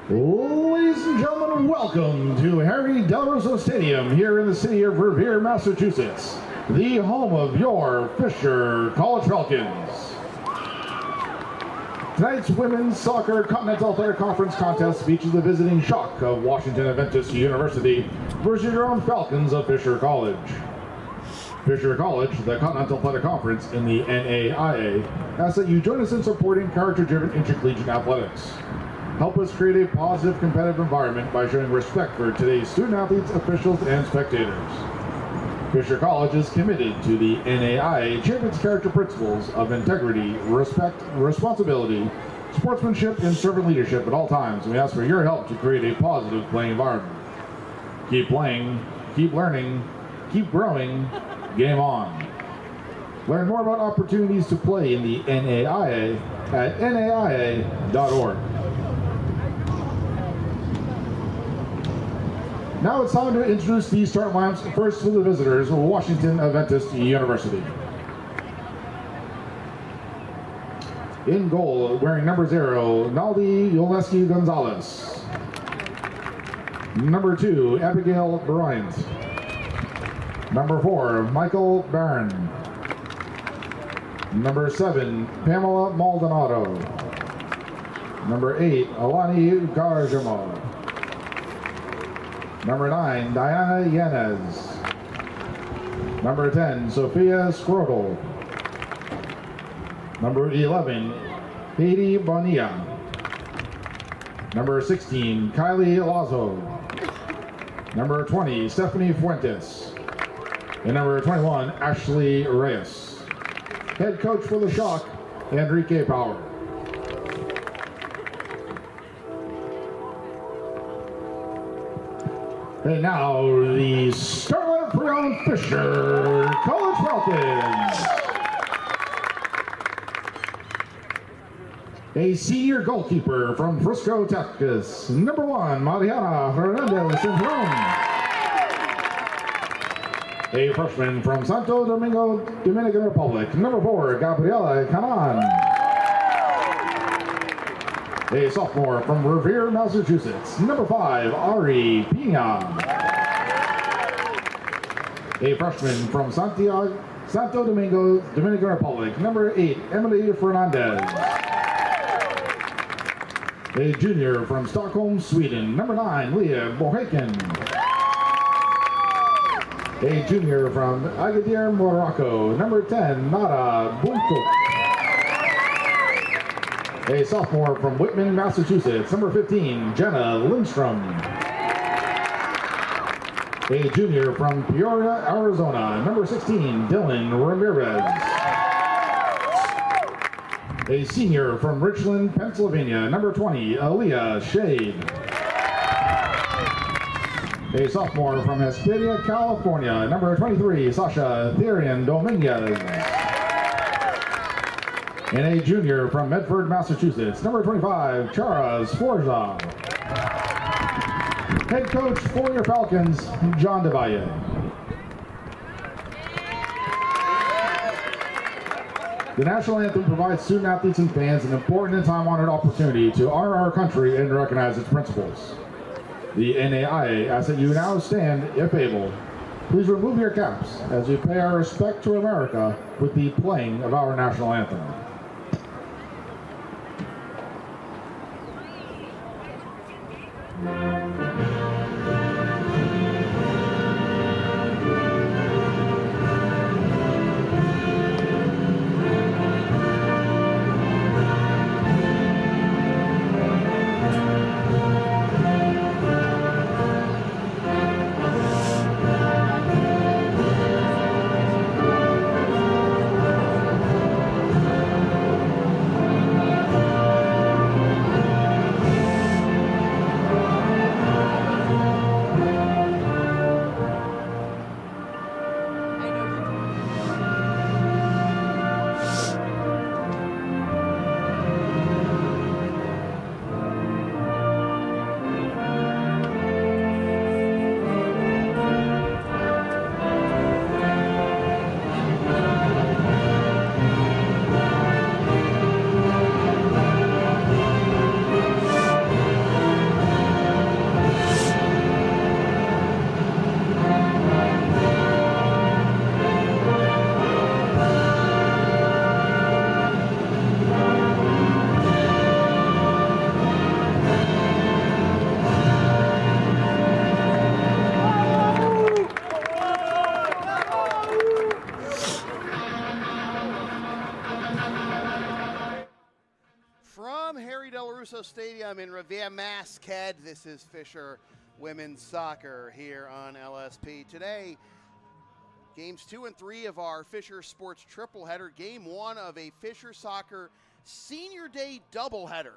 Ladies and gentlemen, welcome to Harry Del Russo Stadium here in the city of Revere, Massachusetts, the home of your Fisher College Falcons. Tonight's Women's Soccer Continental Athletic Conference contest features the visiting Shock of Washington Adventist University versus your own Falcons of Fisher College. Fisher College, the Continental Athletic Conference in the NAIA, asks that you join us in supporting character-driven intercollegiate athletics. Help us create a positive competitive environment by showing respect for today's student-athletes, officials, and spectators. Fisher College is committed to the NAIA Champions Character Principles of integrity, respect, responsibility, sportsmanship, and servant leadership at all times, and we ask for your help to create a positive playing environment. Keep playing, keep learning, keep growing, game on. Learn more about opportunities to play in the NAIA at naia.org. Now it's time to introduce the start lineups. First for the visitors, Washington Adventist University. In goal, wearing number 0, Naldi Yoleski Gonzalez. Number 2, Abigail Bryant. Number 4, Michael Barron. Number 7, Pamela Maldonado. Number 8, Alani Garjamo. Number 9, Diana Yanez. Number 10, Sophia Scrodel. Number 11, Haiti Bonilla. Number 16, Kylie Lazo. Number 20, Stephanie Fuentes. And number 21, Ashley Reyes. Head coach for the Shock, Enrique Power. And now the Scarlet Brown Fisher College Falcons. A senior goalkeeper from Frisco, Texas. Number 1, Mariana Hernandez Cinturón. A freshman from Santo Domingo, Dominican Republic. Number 4, Gabriela Canan. A sophomore from Revere, Massachusetts. Number 5, Ari Pina. A freshman from Santo Domingo, Dominican Republic. Number 8, Emily Fernandez. A junior from Stockholm, Sweden. Number 9, Leah Bohaken. A junior from Agadir, Morocco. Number 10, Nada Bunko. A sophomore from Whitman, Massachusetts. Number 15, Jenna Lindstrom. A junior from Peoria, Arizona. Number 16, Dylan Ramirez. A senior from Richland, Pennsylvania. Number 20, Aaliyah Shade. A sophomore from Hesperia, California. Number 23, Sasha Therian Dominguez. And a junior from Medford, Massachusetts. Number 25, Chara Sforza. Head coach for your Falcons, John DeValle. The national anthem provides student athletes and fans an important and time-honored opportunity to honor our country and recognize its principles. The NAIA asks that you now stand, if able. Please remove your caps as we pay our respect to America with the playing of our national anthem. Stadium in Revere, Mass. This is Fisher Women's Soccer here on LSP. Today, games 2 and 3 of our Fisher Sports tripleheader. Game 1 of a Fisher Soccer Senior Day doubleheader,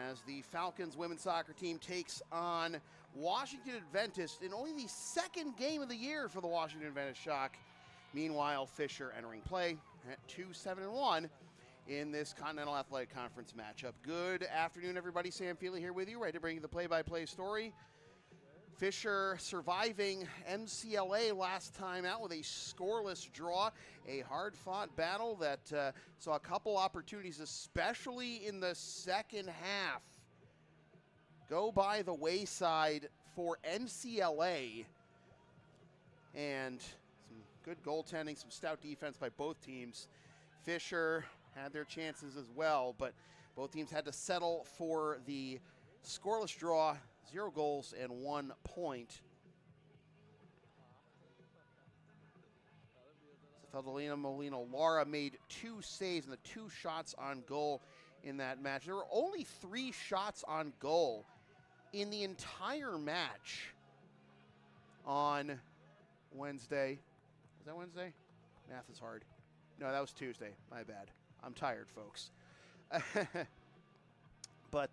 as the Falcons women's soccer team takes on Washington Adventist in only the second game of the year for the Washington Adventist Shock. Meanwhile, Fisher entering play at 2-7-1 in this Continental Athletic Conference matchup. Good afternoon, everybody. Sam Feely here with you, ready to bring you the play-by-play story. Fisher surviving MCLA last time out with a scoreless draw, a hard-fought battle that saw a couple opportunities, especially in the second half, go by the wayside for MCLA. And some good goaltending, some stout defense by both teams. Fisher had their chances as well, but both teams had to settle for the scoreless draw, 0 goals and 1 point. Feldelina Molina Lara made 2 saves and the 2 shots on goal in that match. There were only 3 shots on goal in the entire match on Wednesday. Was that Wednesday? Math is hard. No, that was Tuesday. My bad. I'm tired, folks. But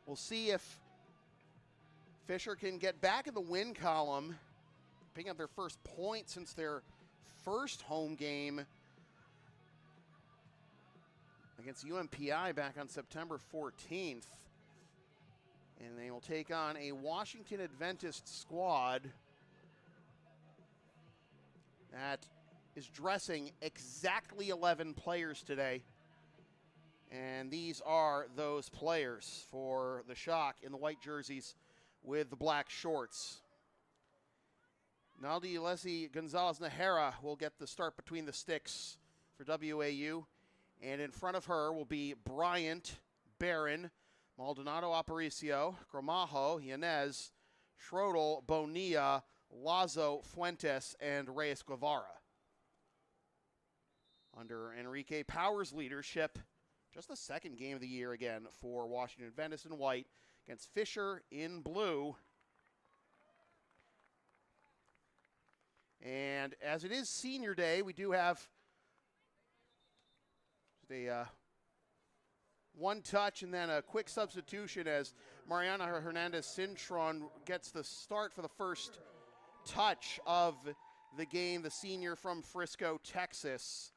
we'll see if Fisher can get back in the win column, picking up their first point since their first home game against UMPI back on September 14th. And they will take on a Washington Adventist squad that is dressing exactly 11 players today. And these are those players for the Shock in the white jerseys with the black shorts. Naldi Leslie Gonzalez Nahara will get the start between the sticks for WAU. And in front of her will be Bryant, Barron, Maldonado Aparicio, Gramajo, Yanez, Schrodel, Bonilla, Lazo, Fuentes, and Reyes Guevara. Under Enrique Power's leadership, just the second game of the year again for Washington Adventist in white against Fisher in blue. And as it is Senior Day, we do have a one touch and then a quick substitution as Mariana Hernandez Cintron gets the start for the first touch of the game, the senior from Frisco, Texas.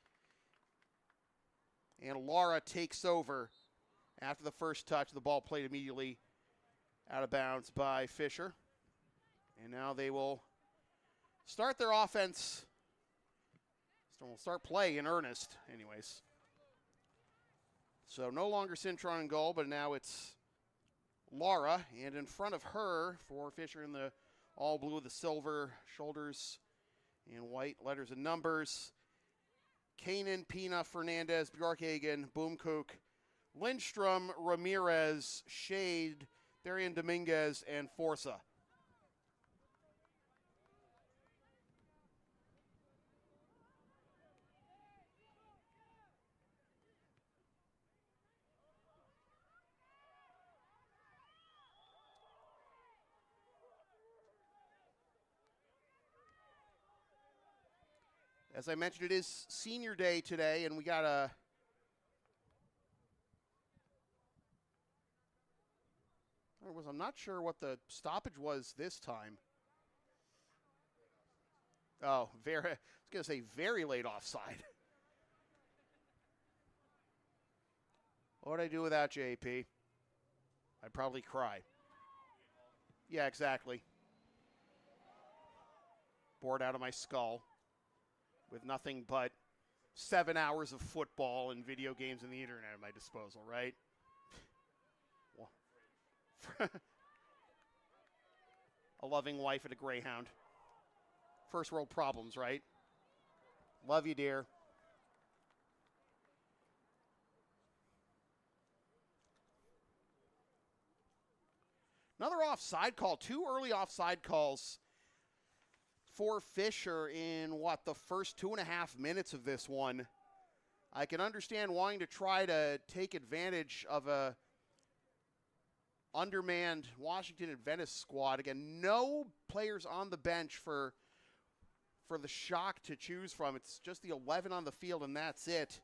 And Lara takes over after the first touch. The ball played immediately out of bounds by Fisher. And now they will start their offense. So we'll start play in earnest anyways. So no longer Cintron in goal, but now it's Lara. And in front of her for Fisher in the all blue with the silver shoulders and white letters and numbers, Kanan, Pina, Fernandez, Bjorkhagen, Boomkook, Lindstrom, Ramirez, Shade, Darian Dominguez, and Forza. As I mentioned, it is Senior Day today, and we got I'm not sure what the stoppage was this time. Oh, I was going to say very late offside. What would I do without JP? I'd probably cry. Yeah, exactly. Bored out of my skull, with nothing but 7 hours of football and video games and the internet at my disposal, right? Well, a loving wife and a greyhound. First world problems, right? Love you, dear. Another offside call. 2 early offside calls for Fisher in, the first 2.5 minutes of this one. I can understand wanting to try to take advantage of a undermanned Washington Adventist squad. Again, no players on the bench for the Shock to choose from. It's just the 11 on the field, and that's it.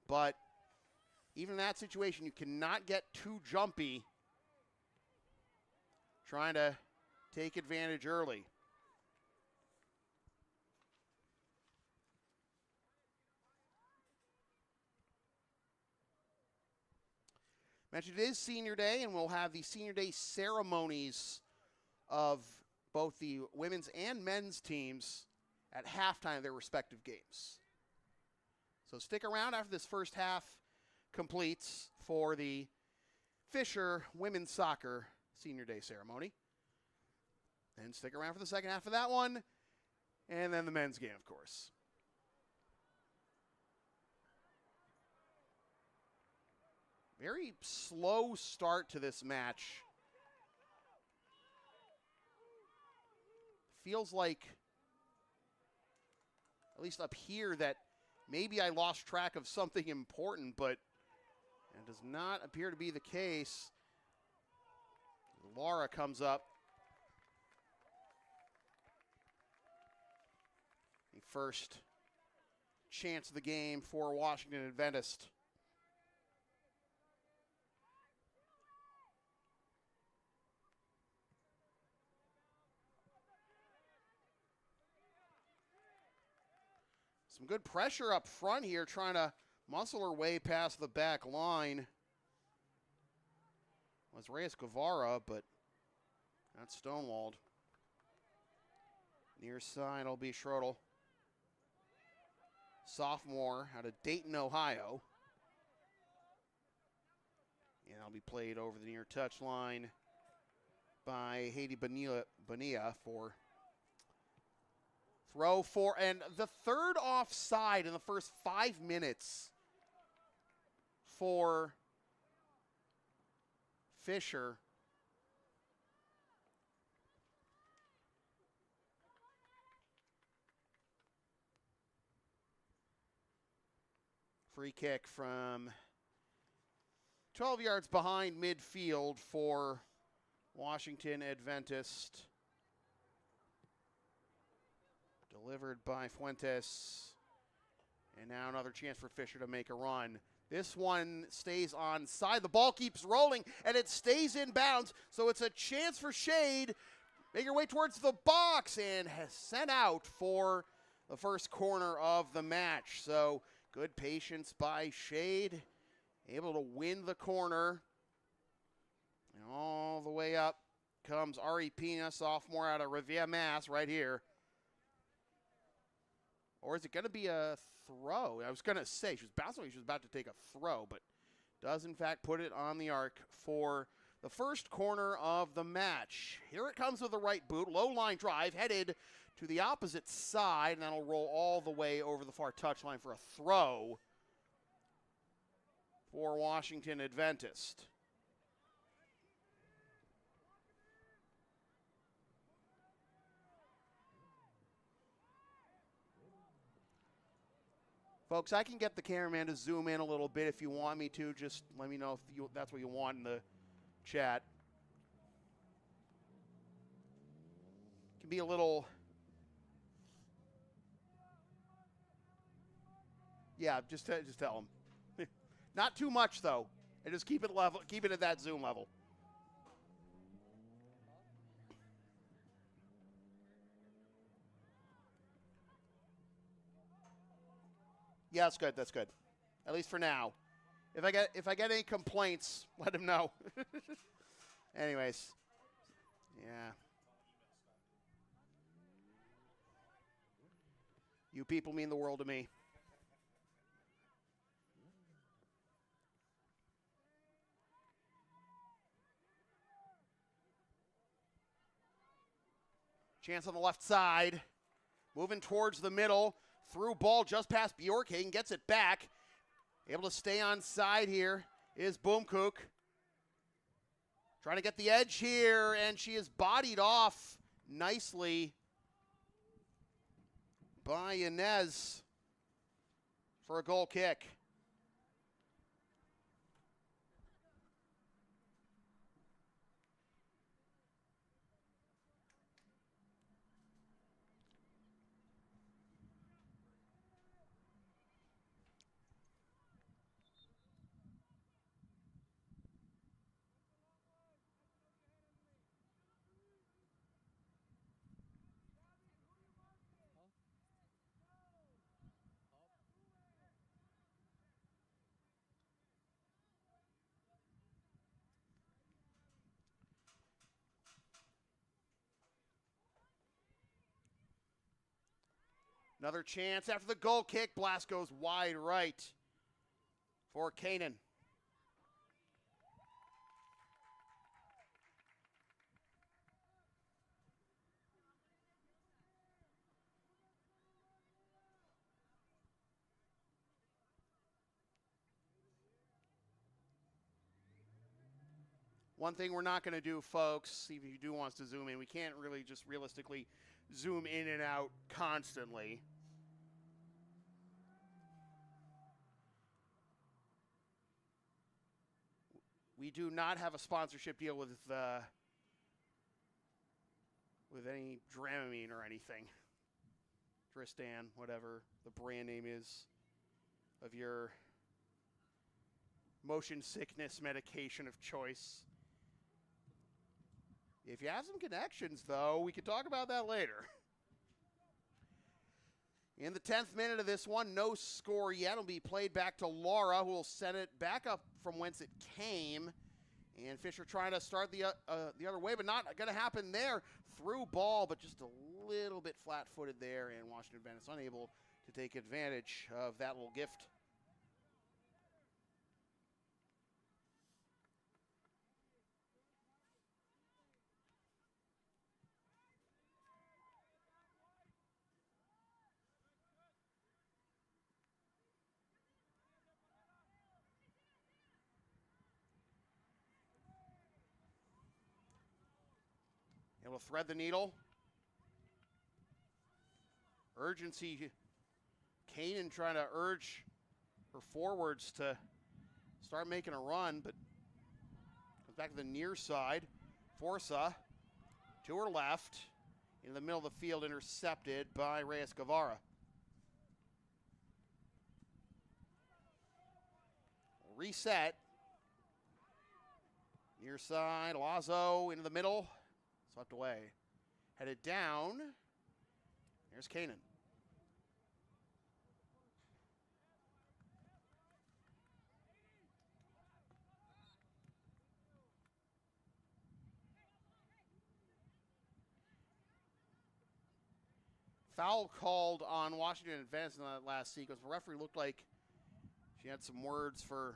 But even in that situation, you cannot get too jumpy trying to take advantage early. Mentioned it is Senior Day, and we'll have the Senior Day ceremonies of both the women's and men's teams at halftime of their respective games. So stick around after this first half completes for the Fisher women's soccer Senior Day ceremony. And stick around for the second half of that one, and then the men's game, of course. Very slow start to this match. Feels like, at least up here, that maybe I lost track of something important, but it does not appear to be the case. Laura comes up. The first chance of the game for Washington Adventist. Some good pressure up front here, trying to muscle her way past the back line. Was Reyes Guevara, but that's stonewalled. Near side will be Schroedel. Sophomore out of Dayton, Ohio. And that'll be played over the near touch line by Haiti Bonilla for throw for, and the third offside in the first 5 minutes for Fisher. Free kick from 12 yards behind midfield for Washington Adventist. Delivered by Fuentes. And now another chance for Fisher to make a run. This one stays onside. The ball keeps rolling, and it stays in bounds. So it's a chance for Shade. Make your way towards the box, and has sent out for the first corner of the match. So good patience by Shade. Able to win the corner. And all the way up comes Ari Pina, sophomore out of Revere, Mass, right here. Or is it going to be a throw? I was going to say, she was bouncing, she was about to take a throw, but does in fact put it on the arc for the first corner of the match. Here it comes with the right boot, low line drive, headed to the opposite side, and that'll roll all the way over the far touchline for a throw for Washington Adventist. Folks, I can get the cameraman to zoom in a little bit if you want me to. Just let me know if that's what you want in the chat. It can be a little... Yeah, just tell them. Not too much, though. And just keep it level, keep it at that zoom level. Yeah, that's good. That's good. At least for now. If I get any complaints, let him know. Anyways. Yeah. You people mean the world to me. Chance on the left side. Moving towards the middle. Through ball just past Bjorkhagen. Gets it back. Able to stay on side here is Boomkook. Trying to get the edge here, and she is bodied off nicely by Inez. for a goal kick. Another chance after the goal kick. Blast goes wide right for Kanan. One thing we're not going to do, folks, see if you do wants to zoom in, we can't really just realistically zoom in and out constantly. We do not have a sponsorship deal with any Dramamine or anything. Tristan, whatever the brand name is of your motion sickness medication of choice. If you have some connections, though, we could talk about that later. In the 10th minute of this one, no score yet. It'll be played back to Laura, who will send it back up from whence it came. And Fisher trying to start the other way, but not going to happen there. Through ball, but just a little bit flat-footed there, and Washington Adventist unable to take advantage of that little gift. And we'll thread the needle. Urgency. Kanan trying to urge her forwards to start making a run, but comes back to the near side. Forza to her left. In the middle of the field, intercepted by Reyes Guevara. Reset. Near side, Lazo into the middle. Swept away. Headed down. Here's Kanan. Foul called on Washington Adventist in that last sequence. The referee looked like she had some words for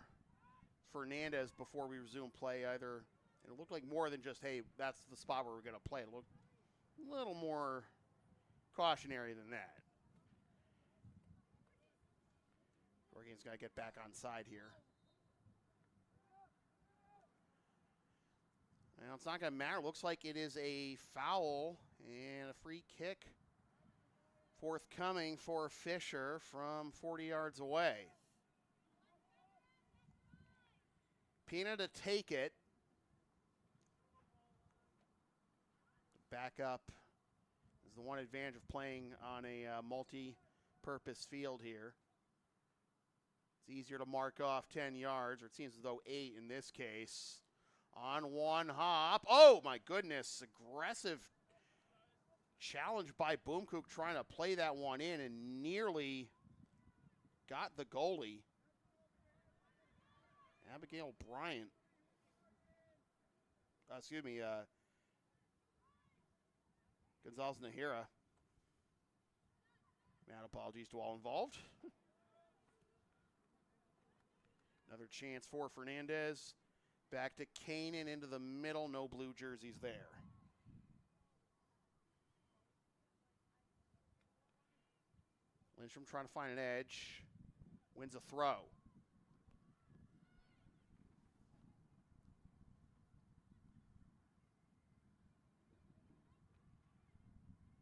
Fernandez before we resumed play. Either it looked like more than just, hey, that's the spot where we're going to play. It looked a little more cautionary than that. Oregon's got to get back on side here. Well, it's not going to matter. Looks like it is a foul and a free kick forthcoming for Fisher from 40 yards away. Pina to take it. Back up is the one advantage of playing on a multi-purpose field here. It's easier to mark off 10 yards, or it seems as though 8 in this case. On one hop. Oh, my goodness. Aggressive challenge by Boomkook trying to play that one in and nearly got the goalie. Abigail Bryant. Gonzalez Nahira. Mad apologies to all involved. Another chance for Fernandez. Back to Kanan into the middle. No blue jerseys there. Lindstrom trying to find an edge. Wins a throw.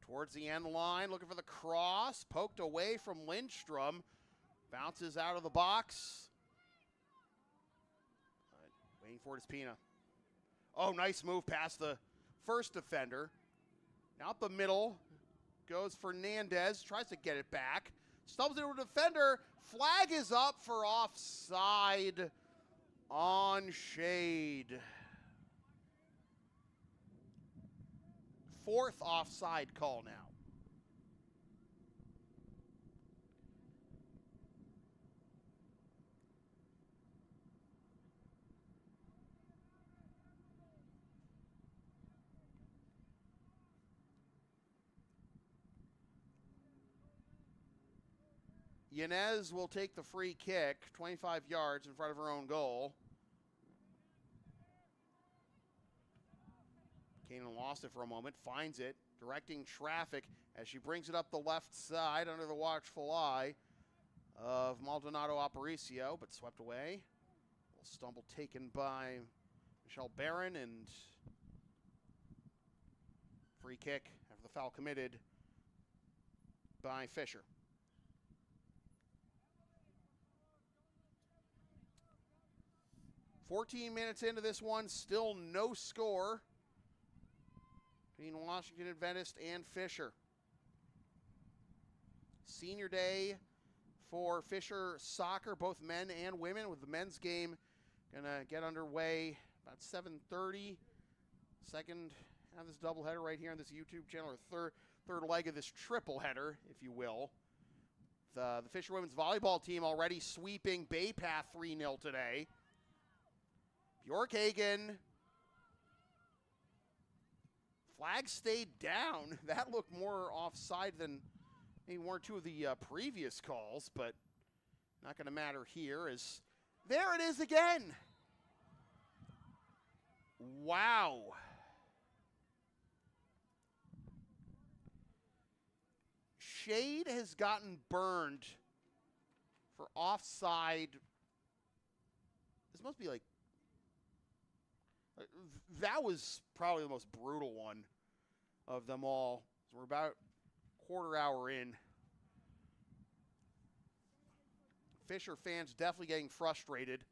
Towards the end line, looking for the cross. Poked away from Lindstrom. Bounces out of the box. Waiting for it is Pina. Oh, nice move past the first defender. Now up the middle goes Fernandez. Tries to get it back. Stumbles into a defender. Flag is up for offside on Shade. Fourth offside call now. Yanez will take the free kick, 25 yards in front of her own goal. Kanan lost it for a moment, finds it, directing traffic as she brings it up the left side under the watchful eye of Maldonado Aparicio, but swept away. A little stumble taken by Michelle Barron, and free kick after the foul committed by Fisher. 14 minutes into this one, still no score between Washington Adventist and Fisher. Senior day for Fisher soccer, both men and women, with the men's game gonna get underway about 7:30. Second half of this doubleheader right here on this YouTube channel, or third leg of this triple header, if you will. The Fisher women's volleyball team already sweeping Bay Path 3-0 today. Bjorkhagen. Flag stayed down. That looked more offside than maybe one or two of the previous calls, but not going to matter here. As there it is again. Wow. Shade has gotten burned for offside. This must be like, that was probably the most brutal one of them all. So we're about quarter hour in. Fisher fans definitely getting frustrated.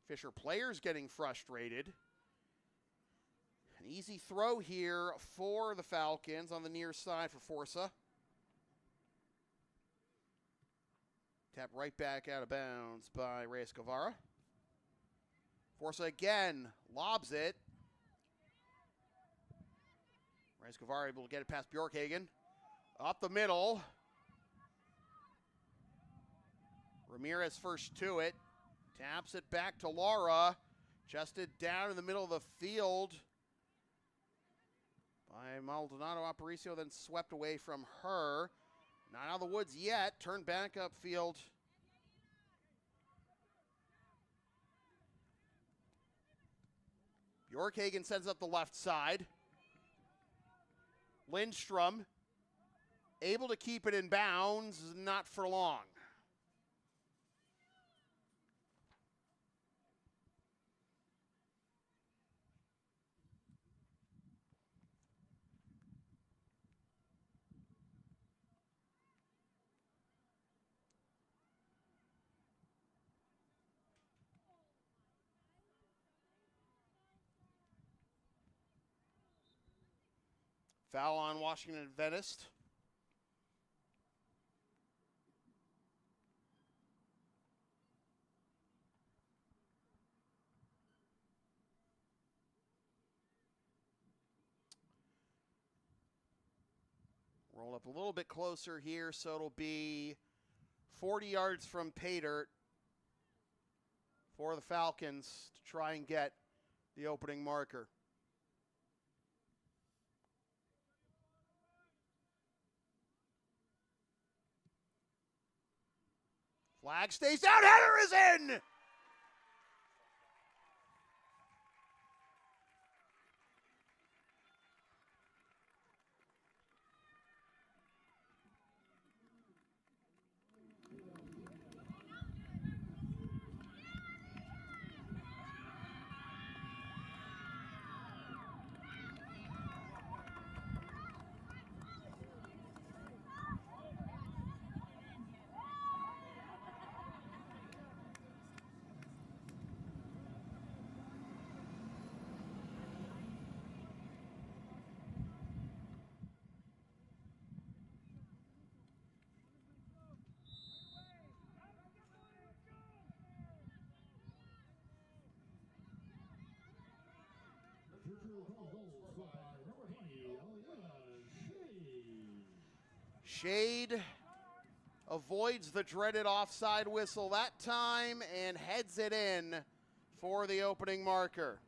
Fisher players getting frustrated. An easy throw here for the Falcons on the near side for Forza. Tap right back out of bounds by Reyes Guevara. Forza again lobs it. Reyes Guevara able to get it past Bjorkhagen. Up the middle. Ramirez first to it. Taps it back to Laura. Chested down in the middle of the field by Maldonado Aparicio, then swept away from her. Not out of the woods yet. Turned back upfield. Bjorkhagen sends up the left side. Lindstrom able to keep it in bounds, not for long. Foul on Washington Adventist. Roll up a little bit closer here, so it'll be 40 yards from pay dirt for the Falcons to try and get the opening marker. Flag stays down, header is in! Shade avoids the dreaded offside whistle that time and heads it in for the opening marker.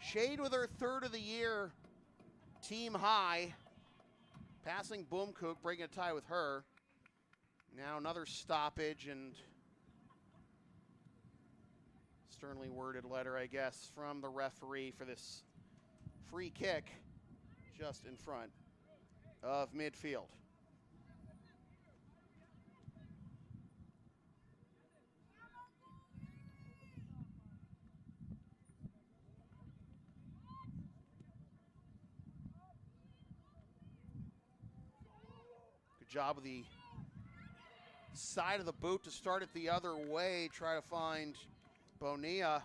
Shade with her third of the year, team high. Passing Boomkook, breaking a tie with her. Now another stoppage and sternly worded letter, I guess, from the referee for this free kick just in front of midfield. Good job with the side of the boot to start it the other way. Try to find Bonilla.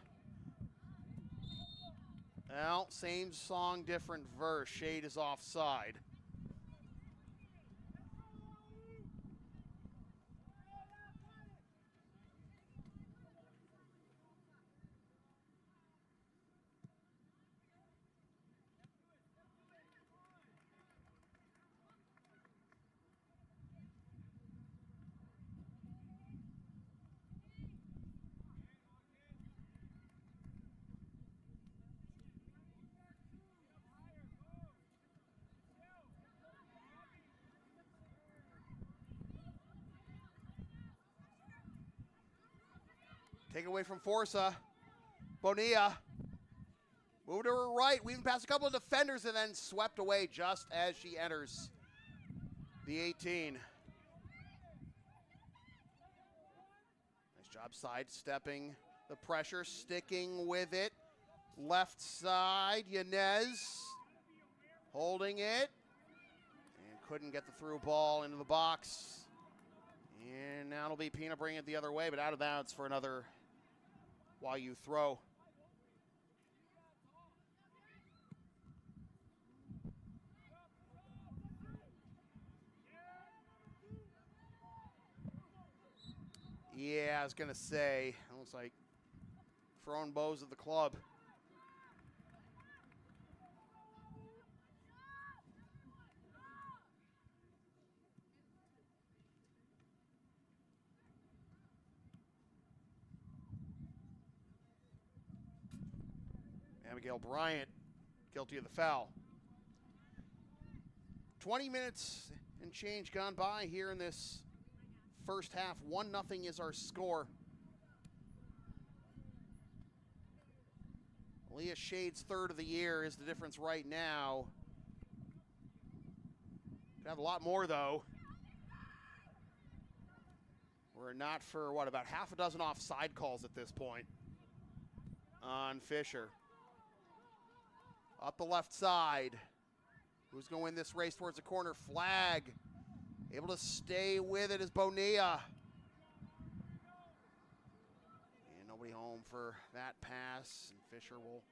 Well, same song, different verse. Shade is offside. Take it away from Forza. Bonilla. Moved to her right, weaving past a couple of defenders and then swept away just as she enters the 18. Nice job sidestepping the pressure, sticking with it. Left side, Yanez holding it and couldn't get the through ball into the box. And now it'll be Pina bringing it the other way, but out of bounds for another while you throw. Yeah, I was going to say, it looks like throwing bows at the club. Abigail Bryant, guilty of the foul. 20 minutes and change gone by here in this first half. 1-0 is our score. Leah Shade's third of the year is the difference right now. Could have a lot more, though. We're not for, about half a dozen offside calls at this point on Fisher. Up the left side. Who's going to win this race towards the corner? Flag. Able to stay with it is Bonilla. And nobody home for that pass. And Fisher will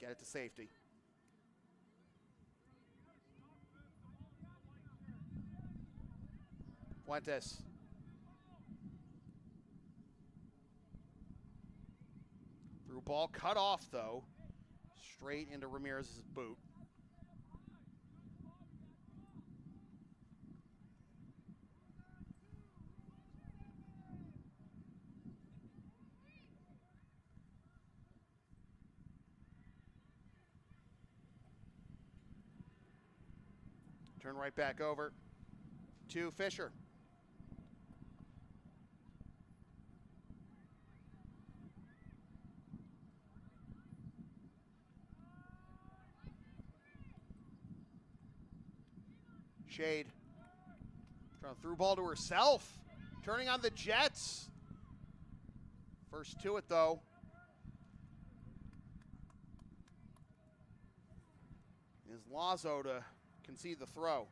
get it to safety. Fuentes. Through ball cut off, though. Straight into Ramirez's boot. Turn right back over to Fisher. Shade. Trying to through ball to herself. Turning on the Jets. First to it, though. is Lazo to concede the throw.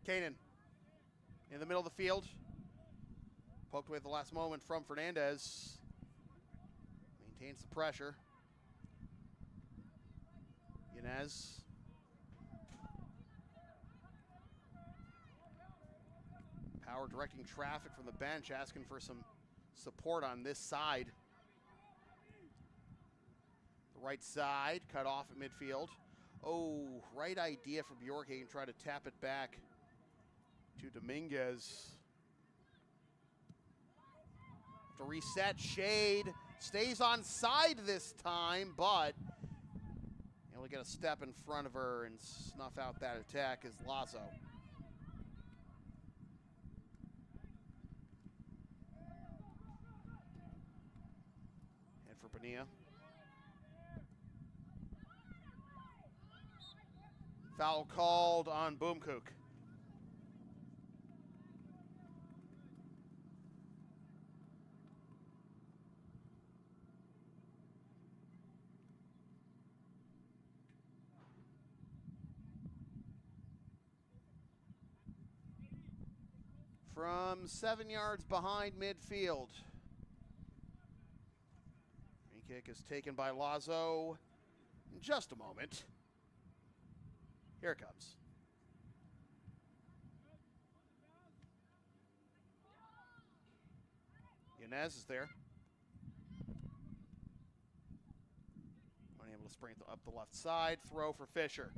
Kanan in the middle of the field. Poked away at the last moment from Fernandez. Maintains the pressure. Yanez. Power directing traffic from the bench, asking for some support on this side. The right side, cut off at midfield. Oh, right idea from Bjork. He can try to tap it back to Dominguez. To reset, Shade stays on side this time, but able to get a step in front of her and snuff out that attack is Lazo. Head for Bonilla. Foul called on Boomkook. From 7 yards behind midfield. Free kick is taken by Lazo in just a moment. Here it comes. Yanez is there. Unable to sprint up the left side. Throw for Fisher.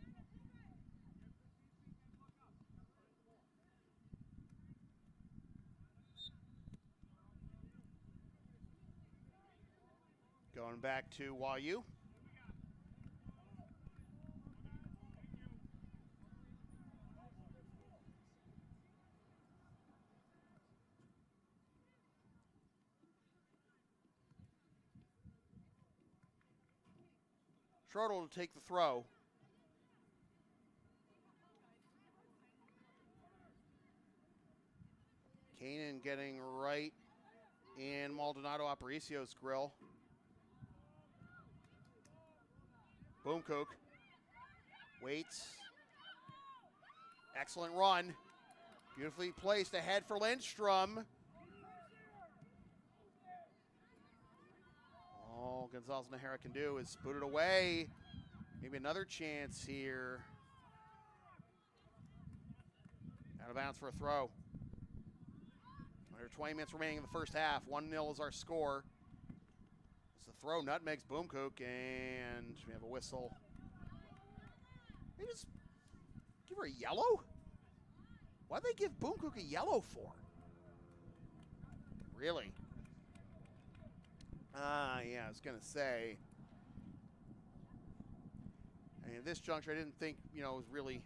Going back to Wayu. Schroedel to take the throw. Kanan getting right in Maldonado Aparicio's grill. Boomkook waits. Excellent run. Beautifully placed ahead for Lindstrom. All Gonzalez Najera can do is boot it away. Maybe another chance here. Out of bounds for a throw. Under 20 minutes remaining in the first half. 1-0 is our score. It's the throw. Nutmegs Boomkook, and we have a whistle. They just give her a yellow? Why'd they give Boomkook a yellow for? Really? Yeah, I was going to say. I mean, at this juncture, I didn't think, it was really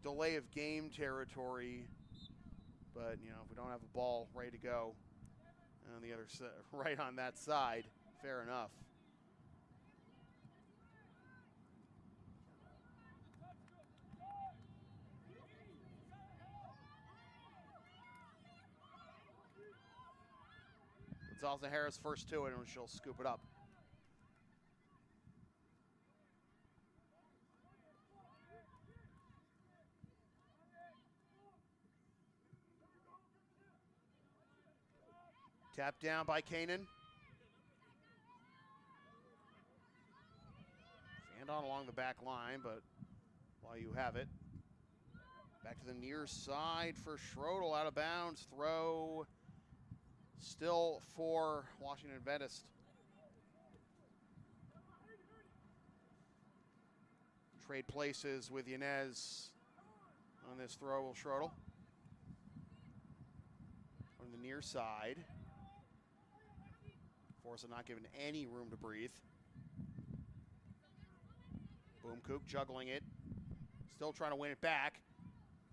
delay of game territory. But, if we don't have a ball ready to go on the other side, right on that side, fair enough. Gonzalez Harris first to it, and she'll scoop it up. Tapped down by Kanan. Fanned on along the back line, but while you have it. Back to the near side for Schroedel, out of bounds. Throw still for Washington Adventist. Trade places with Yanez on this throw will Schroedel. On the near side. Forza not given any room to breathe. Boomkook juggling it. Still trying to win it back.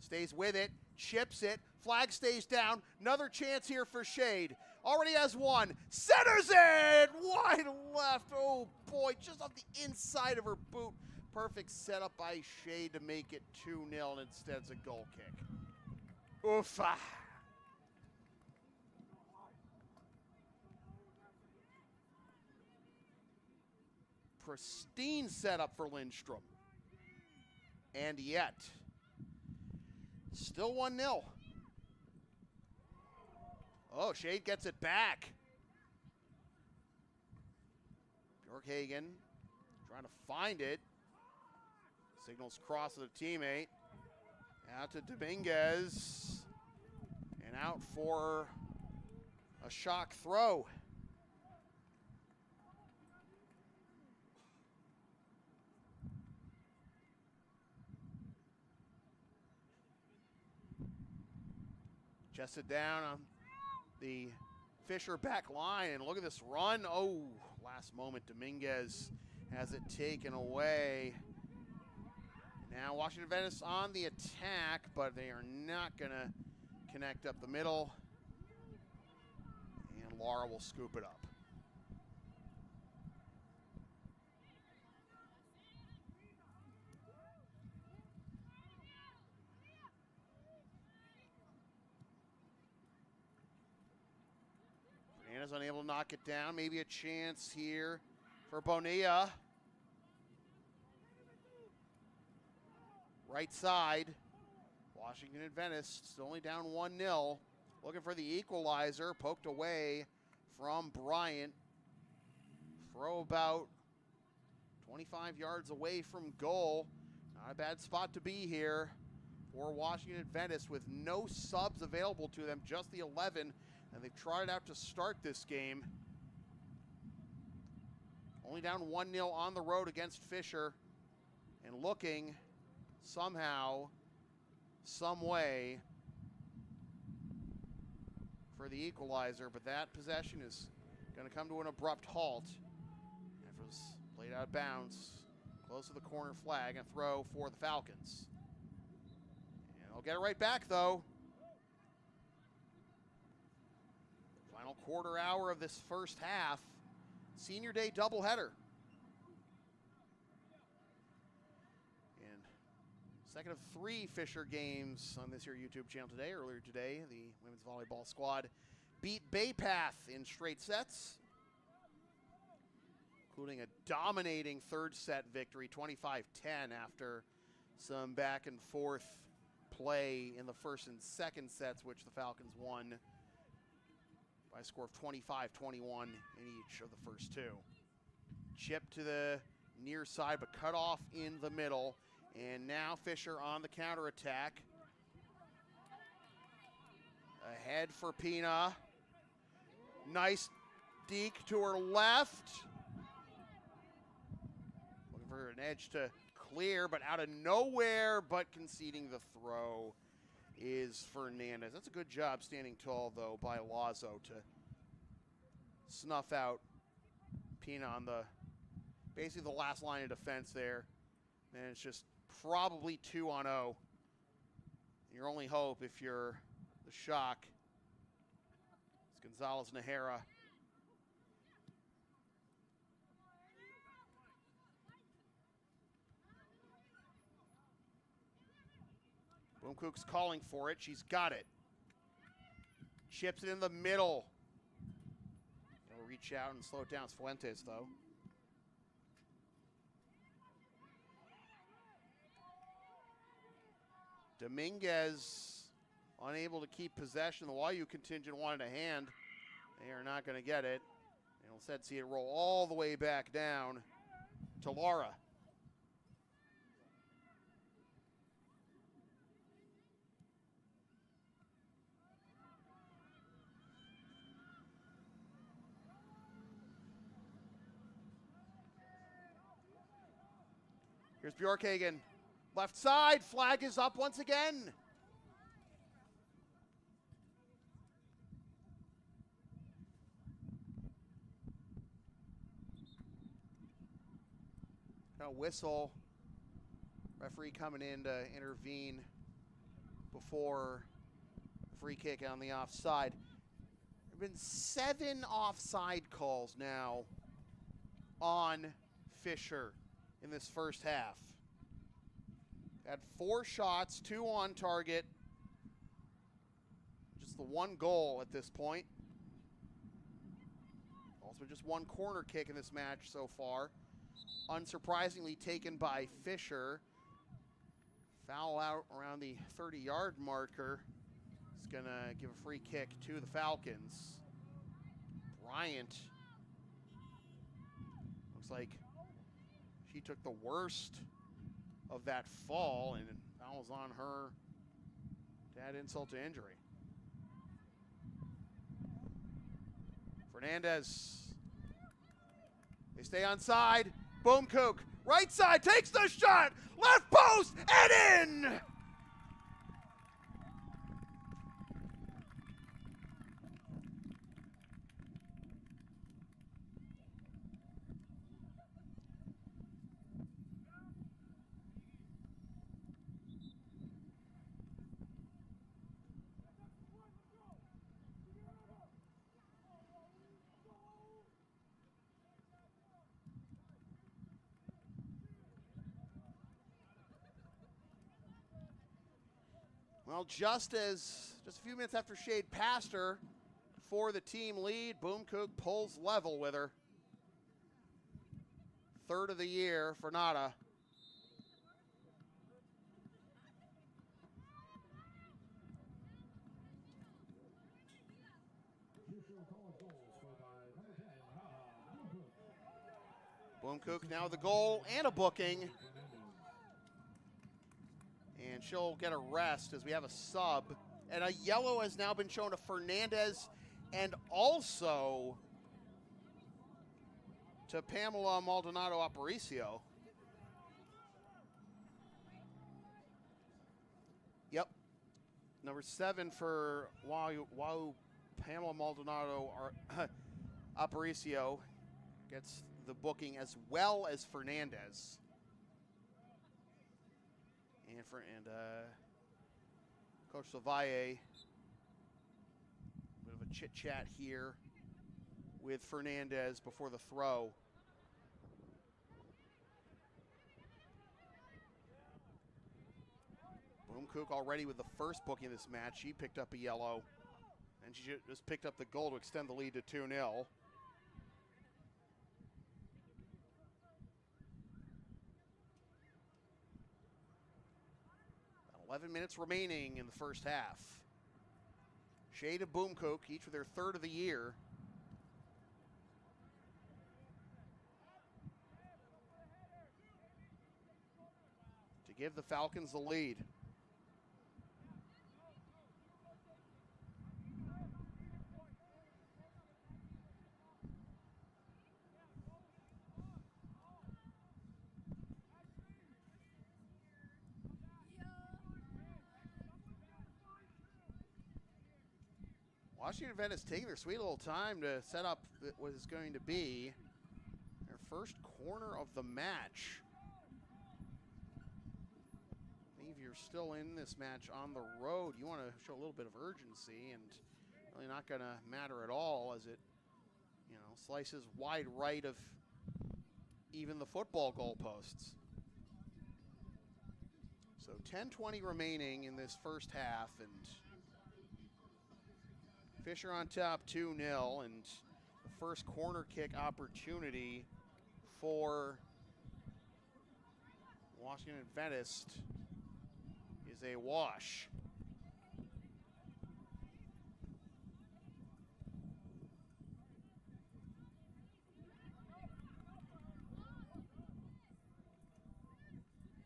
Stays with it. Chips it. Flag stays down. Another chance here for Shade. Already has one. Centers it! Wide left. Oh boy, just off the inside of her boot. Perfect setup by Shade to make it 2-0, and instead it's a goal kick. Oof. Pristine setup for Lindstrom. And yet, still 1-0. Oh, Shade gets it back. Bjorkhagen trying to find it. Signals cross to the teammate. Out to Dominguez. And out for a shock throw. Chested down on the Fisher back line, and look at this run. Oh, last moment, Dominguez has it taken away. Now Washington Adventist on the attack, but they are not going to connect up the middle. And Laura will scoop it up. Fernandez unable to knock it down. Maybe a chance here for Bonilla. Right side, Washington Adventist still only down 1-0. Looking for the equalizer, poked away from Bryant. Throw about 25 yards away from goal. Not a bad spot to be here for Washington Adventist with no subs available to them, just the 11, and they've trotted out to start this game. Only down 1-0 on the road against Fisher, and looking somehow, some way for the equalizer, but that possession is going to come to an abrupt halt. It was played out of bounds, close to the corner flag, and throw for the Falcons. And they'll get it right back, though. Final quarter hour of this first half. Senior Day doubleheader. Second of 3 Fisher games on this here YouTube channel today. Earlier today, the women's volleyball squad beat Bay Path in straight sets, including a dominating third set victory, 25-10, after some back and forth play in the first and second sets, which the Falcons won by a score of 25-21 in each of the first 2. Chip to the near side, but cut off in the middle. And now Fisher on the counterattack. Ahead for Pina. Nice deke to her left. Looking for an edge to clear, but out of nowhere, but conceding the throw is Fernandez. That's a good job standing tall, though, by Lazo to snuff out Pina on the basically the last line of defense there. And it's just probably 2-0. Your only hope, if you're the Shock, is Gonzalez Nahara. Boomkook's calling for it. She's got it. Chips it in the middle. They'll reach out and slow it down. It's Fuentes, though. Dominguez unable to keep possession. The YU contingent wanted a hand. They are not going to get it. And instead see it roll all the way back down to Laura. Here's Bjorkhagen. Left side, flag is up once again. Now whistle. Referee coming in to intervene before the free kick on the offside. There have been 7 offside calls now on Fisher in this first half. Had 4 shots, 2 on target. the one goal at this point. Also just one corner kick in this match so far. Unsurprisingly taken by Fisher. Foul out around the 30-yard marker. It's going to give a free kick to the Falcons. Bryant. Looks like she took the worst of that fall, and foul's on her to add insult to injury. Fernandez. They stay on side. Boomkook, right side, takes the shot. Left post and in. Well, just a few minutes after Shade passed her for the team lead, Boomkook pulls level with her. Third of the year for Nada. Boomkook now the goal and a booking. And she'll get a rest as we have a sub. And a yellow has now been shown to Fernandez and also to Pamela Maldonado Aparicio. Yep. Number 7 for Pamela Maldonado Aparicio gets the booking as well as Fernandez. And Coach Savalle, bit of a chit chat here with Fernandez before the throw. Boomkook already with the first booking of this match. She picked up a yellow, and she just picked up the goal to extend the lead to 2-0. 11 minutes remaining in the first half. Shade of Boomkook, each with their third of the year. To give the Falcons the lead. Washington Adventist taking their sweet little time to set up what is going to be their first corner of the match. I think if you're still in this match on the road, you want to show a little bit of urgency, and really not going to matter at all as it, slices wide right of even the football goalposts. So 10:20 remaining in this first half, and Fisher on top 2-0, and the first corner kick opportunity for Washington Adventist is a wash.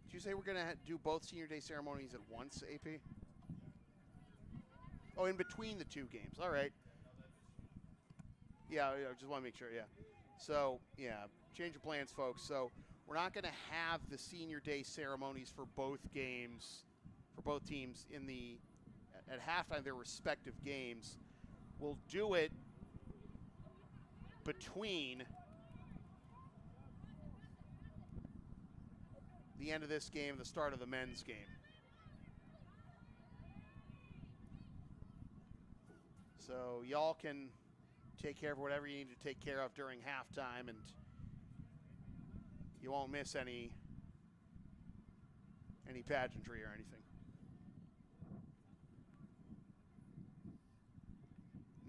Did you say we're going to do both senior day ceremonies at once, AP? Oh, in between the two games. All right. Yeah, just want to make sure, yeah. So, yeah, change of plans, folks. So, we're not going to have the senior day ceremonies for both games, for both teams at halftime, their respective games. We'll do it between the end of this game and the start of the men's game. So y'all can take care of whatever you need to take care of during halftime, and you won't miss any pageantry or anything.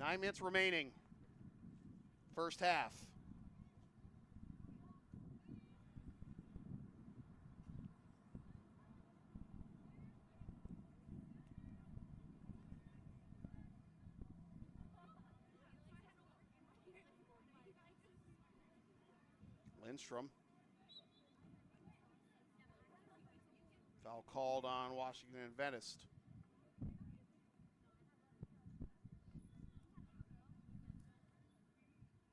9 minutes remaining. First half. Lindstrom. Foul called on Washington Adventist.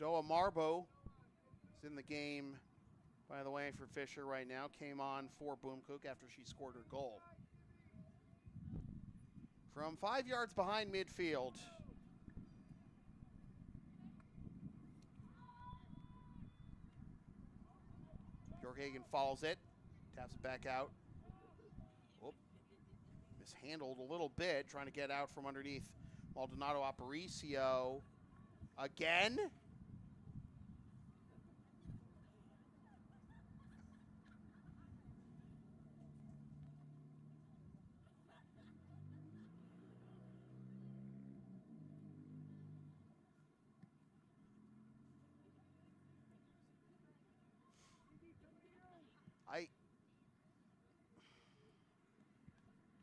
Doa Marbo is in the game, by the way, for Fisher right now. Came on for Boomcook after she scored her goal. From 5 yards behind midfield. Bjorkhagen follows it, taps it back out. Oh, mishandled a little bit, trying to get out from underneath Maldonado Aparicio. Again?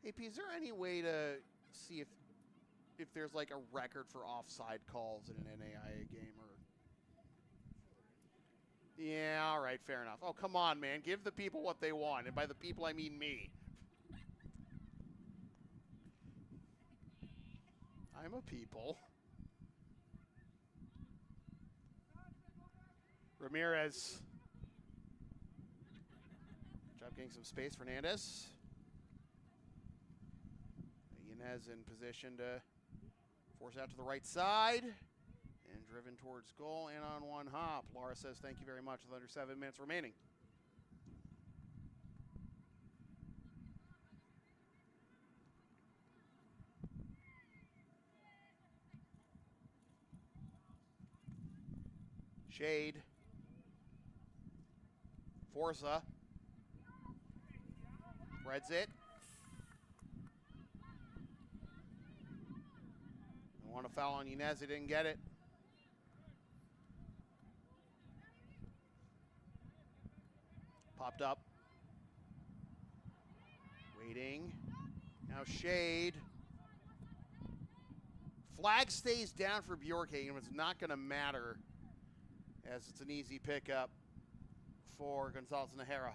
AP, is there any way to see if there's like a record for offside calls in an NAIA game? Or yeah, all right, fair enough. Oh, come on, man. Give the people what they want. And by the people, I mean me. I'm a people. Ramirez. Good job getting some space. Fernandez. Yanez in position to force out to the right side. And driven towards goal and on one hop. Laura says thank you very much with under 7 minutes remaining. Shade. Forza. Threads it. They want a foul on Yanez. They didn't get it. Popped up. Waiting. Now Shade. Flag stays down for Bjorkhagen. It's not going to matter as it's an easy pickup for Gonzalez Nahara.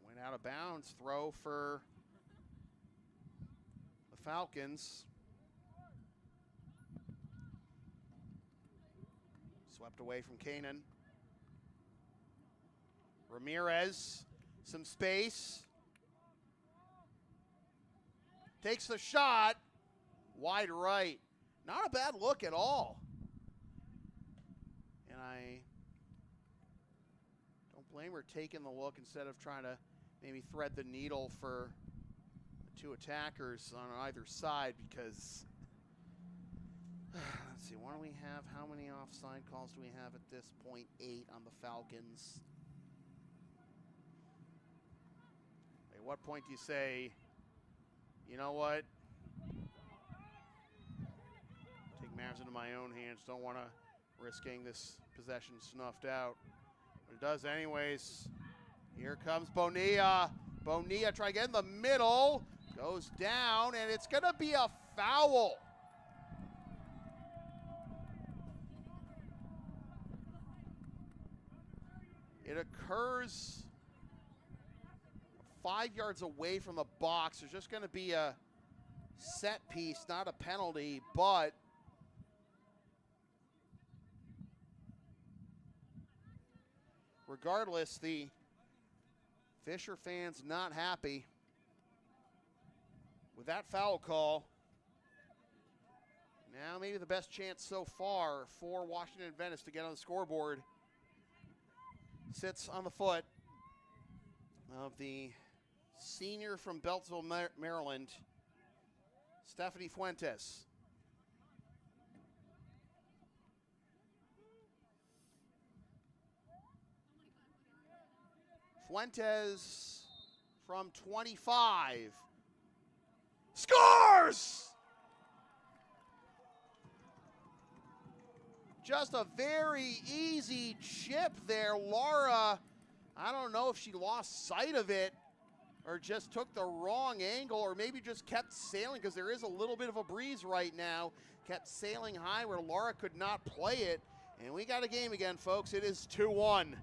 Went out of bounds. Throw for the Falcons. Swept away from Kanan. Ramirez, some space. Takes the shot. Wide right. Not a bad look at all. And I don't blame her taking the look instead of trying to maybe thread the needle for the two attackers on either side, because let's see, what do we have? How many offside calls do we have at this point? 8 on the Falcons. At what point do you say, you know what? Take matters into my own hands. Don't want to risk getting this possession snuffed out. But it does anyways. Here comes Bonilla. Bonilla trying to get in the middle. Goes down, and it's going to be a foul. It occurs 5 yards away from the box. There's just going to be a set piece, not a penalty, but regardless, the Fisher fans not happy with that foul call. Now maybe the best chance so far for Washington Adventist to get on the scoreboard sits on the foot of the senior from Beltsville, Maryland, Stephanie Fuentes. Fuentes from 25. Scores! Just a very easy chip there. Laura, I don't know if she lost sight of it or just took the wrong angle or maybe just kept sailing because there is a little bit of a breeze right now. Kept sailing high where Laura could not play it. And we got a game again, folks. It is 2-1.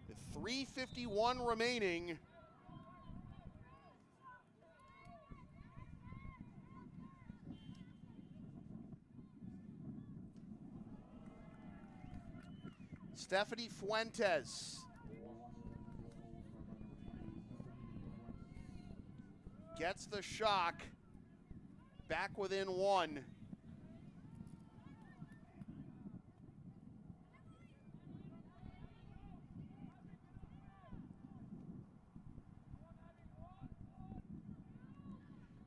With 3:51 remaining. Stephanie Fuentes gets the shock, back within one.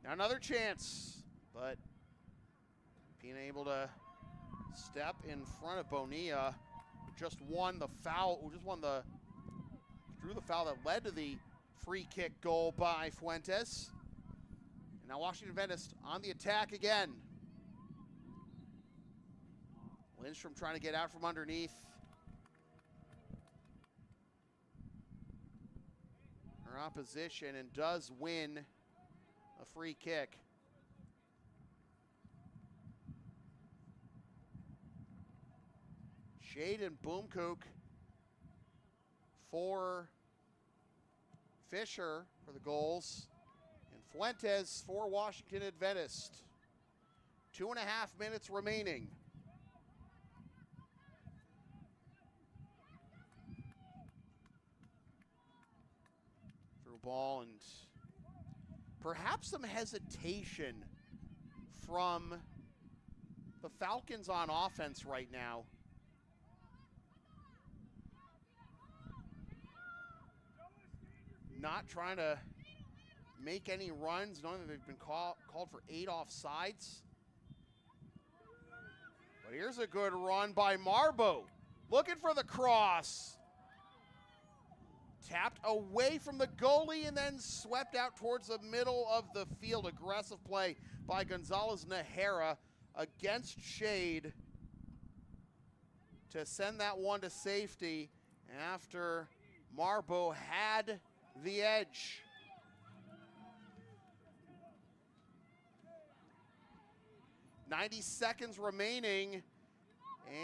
Now another chance, but being able to step in front of Bonilla. Just won the foul, drew the foul that led to the free kick goal by Fuentes. And now Washington Adventist on the attack again. Lindstrom trying to get out from underneath. Her opposition and does win a free kick. Shade and Boomkook for Fisher for the goals. And Fuentes for Washington Adventist. 2.5 minutes remaining. Through ball and perhaps some hesitation from the Falcons on offense right now. Not trying to make any runs, knowing that they've been called for 8 offsides. But here's a good run by Marbo. Looking for the cross. Tapped away from the goalie and then swept out towards the middle of the field. Aggressive play by Gonzalez Najera against Shade to send that one to safety after Marbo had the edge. .90 seconds remaining,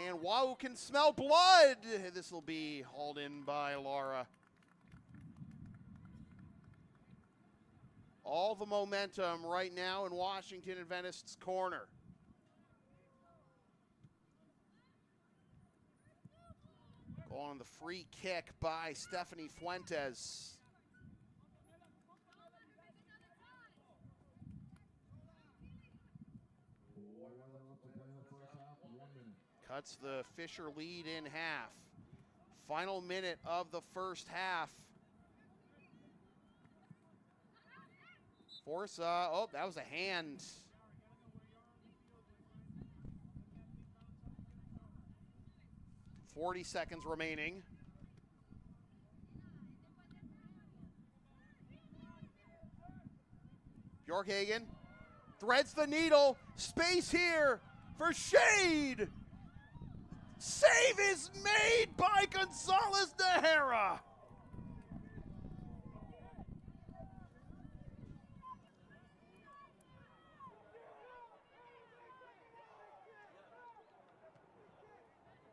and Wahoo can smell blood. This will be hauled in by Laura. All the momentum right now in Washington Adventist's corner. On the free kick by Stephanie Fuentes. Cuts the Fisher lead in half. Final minute of the first half. Forza, oh, that was a hand. .40 seconds remaining. Bjorkhagen threads the needle. Space here for Shade. Save is made by Gonzalez Najera.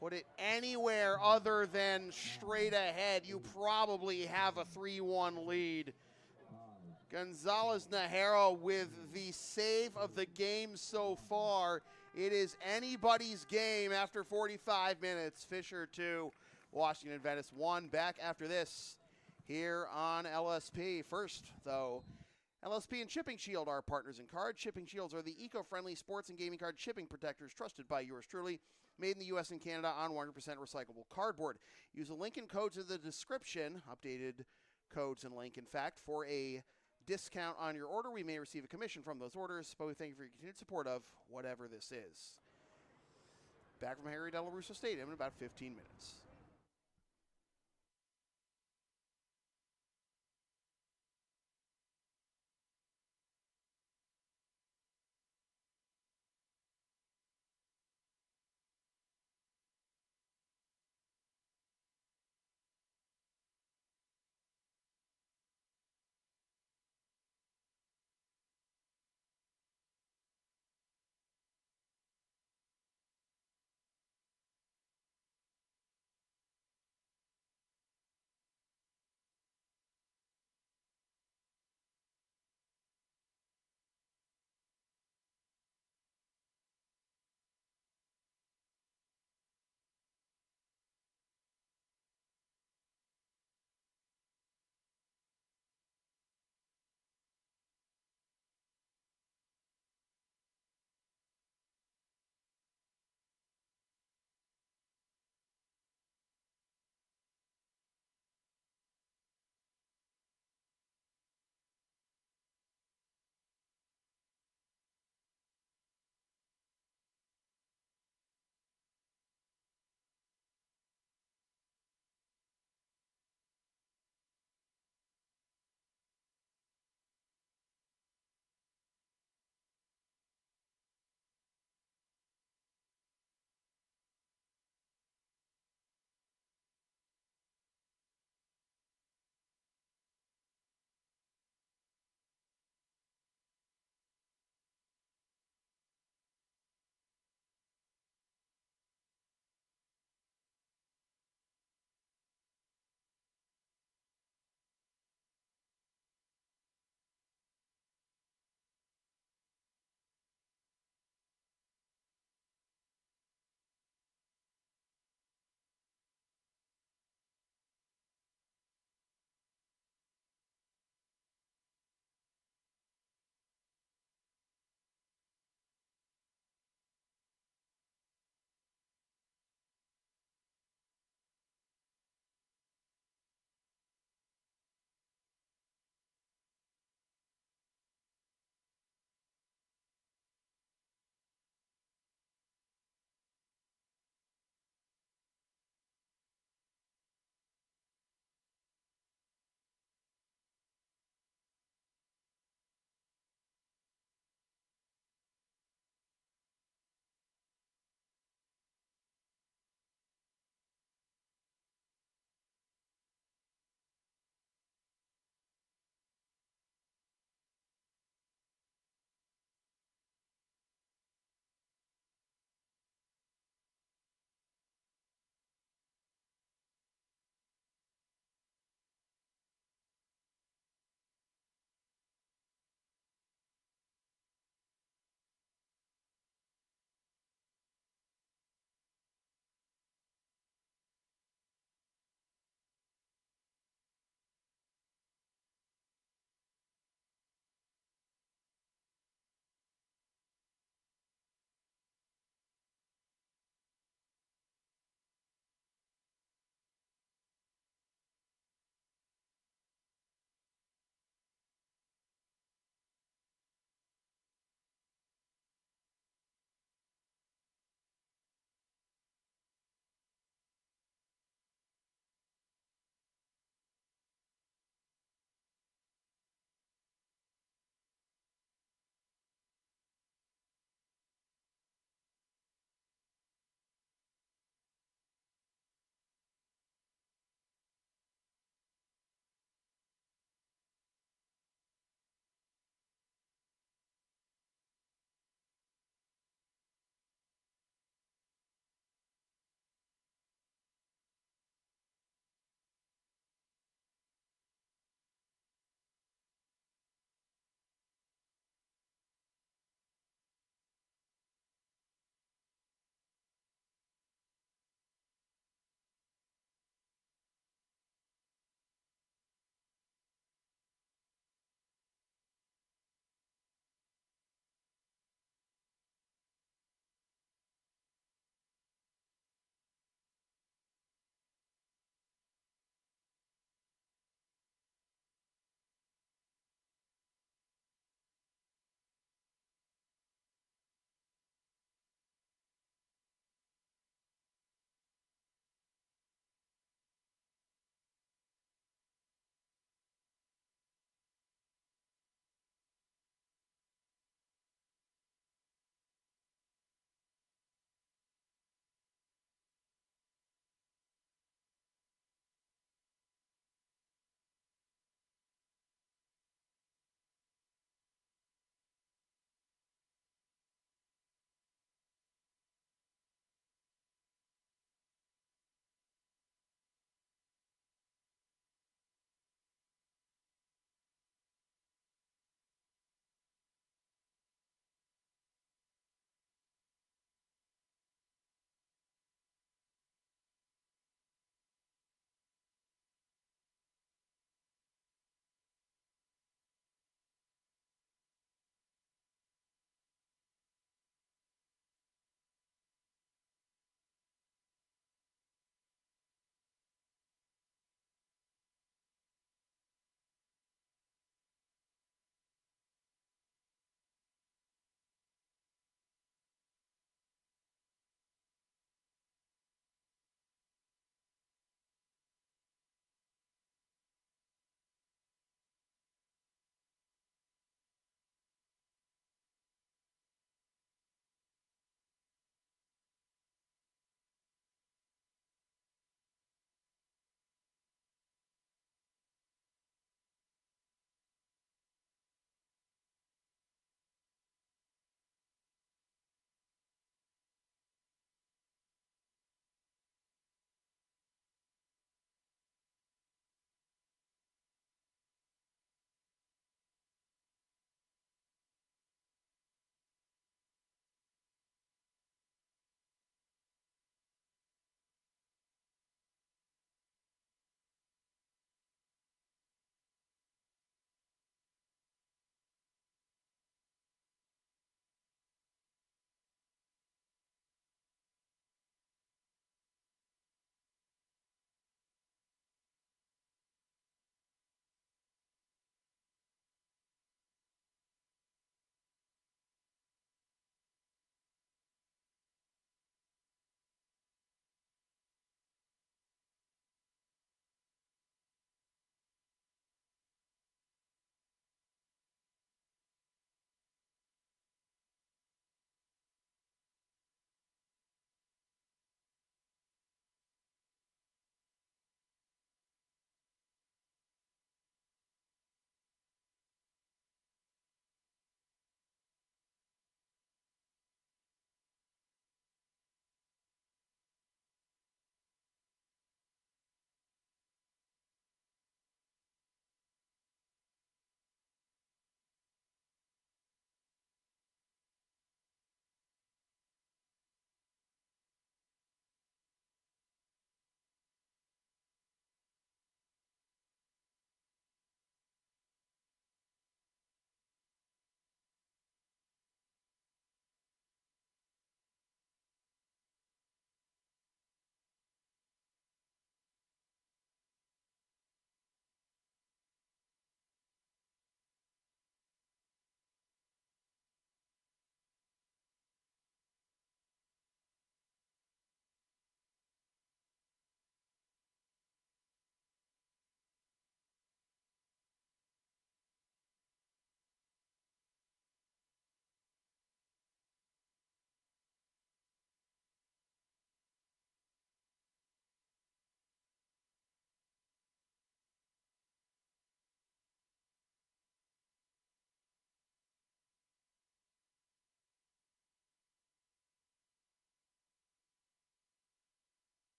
Put it anywhere other than straight ahead, you probably have a 3-1 lead. Gonzalez Najera with the save of the game so far. It is anybody's game after 45 minutes. Fisher 2, Washington Adventist 1. Back after this here on LSP. First, though, LSP and Shipping Shield are partners in card. Shipping Shields are the eco-friendly sports and gaming card shipping protectors trusted by yours truly. Made in the U.S. and Canada on 100% recyclable cardboard. Use the link and codes in the description, updated codes and link, in fact, for a discount on your order. We may receive a commission from those orders, but we thank you for your continued support of whatever this is. back from Harry Della Russa Stadium in about 15 minutes.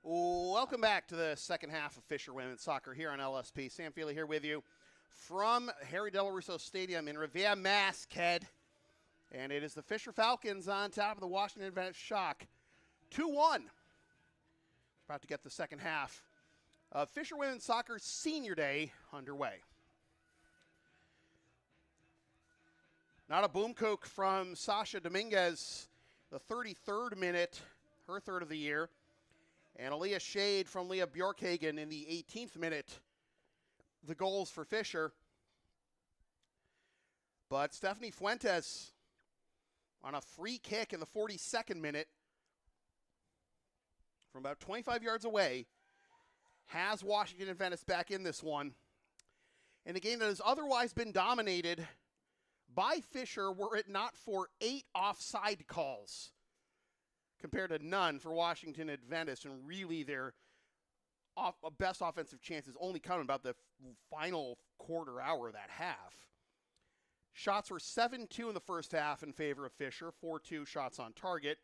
Welcome back to the second half of Fisher Women's Soccer here on LSP. Sam Feely here with you from Harry Delarusso Stadium in Revere, Mass, Ked. And it is the Fisher Falcons on top of the Washington Adventist Shock. 2-1. About to get the second half of Fisher Women's Soccer Senior Day underway. Not a boom kook from Sasha Dominguez, the 33rd minute, her third of the year. And Aaliyah Shade from Leah Bjorkhagen in the 18th minute, the goals for Fisher. But Stephanie Fuentes on a free kick in the 42nd minute from about 25 yards away has Washington Adventist back in this one. In a game that has otherwise been dominated by Fisher were it not for 8 offside calls compared to none for Washington Adventist, and really their best offensive chances only coming about the final quarter hour of that half. Shots were 7-2 in the first half in favor of Fisher, 4-2 shots on target.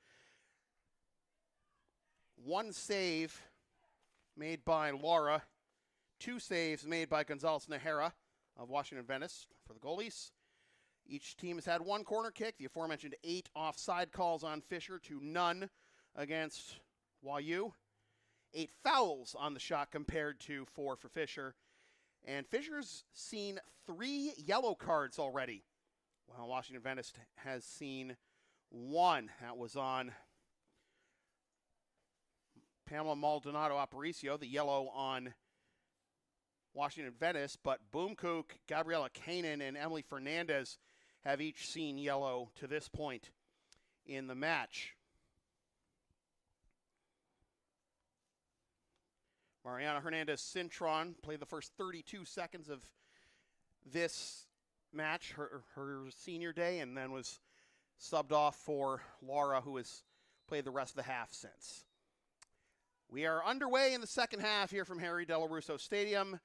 One save made by Laura, 2 saves made by Gonzalez Najera of Washington Adventist for the goalies. Each team has had 1 corner kick, the aforementioned 8 offside calls on Fisher to none against YU. 8 fouls on the shot compared to 4 for Fisher. And Fisher's seen 3 yellow cards already, while Washington Adventist has seen 1. That was on Pamela Maldonado Aparicio, the yellow on Washington Adventist, but Boomkook, Gabriella Kanan, and Emily Fernandez have each seen yellow to this point in the match. Mariana Hernandez-Cintron played the first 32 seconds of this match, her senior day, and then was subbed off for Laura, who has played the rest of the half since. We are underway in the second half here from Harry Delarusso Stadium.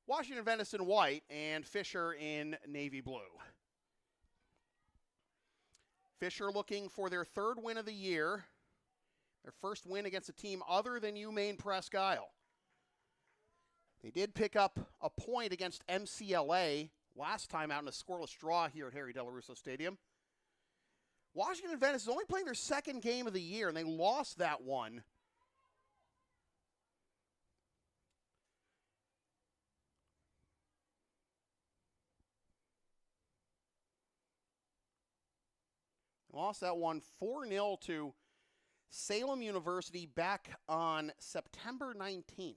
Washington Adventist in white and Fisher in navy blue. Fisher looking for their 3rd win of the year, their first win against a team other than UMaine Presque Isle. They did pick up a point against MCLA last time out in a scoreless draw here at Harry Delarusso Stadium. Washington Adventist is only playing their 2nd game of the year, and they lost that one. Lost that one 4-0 to Salem University back on September 19th.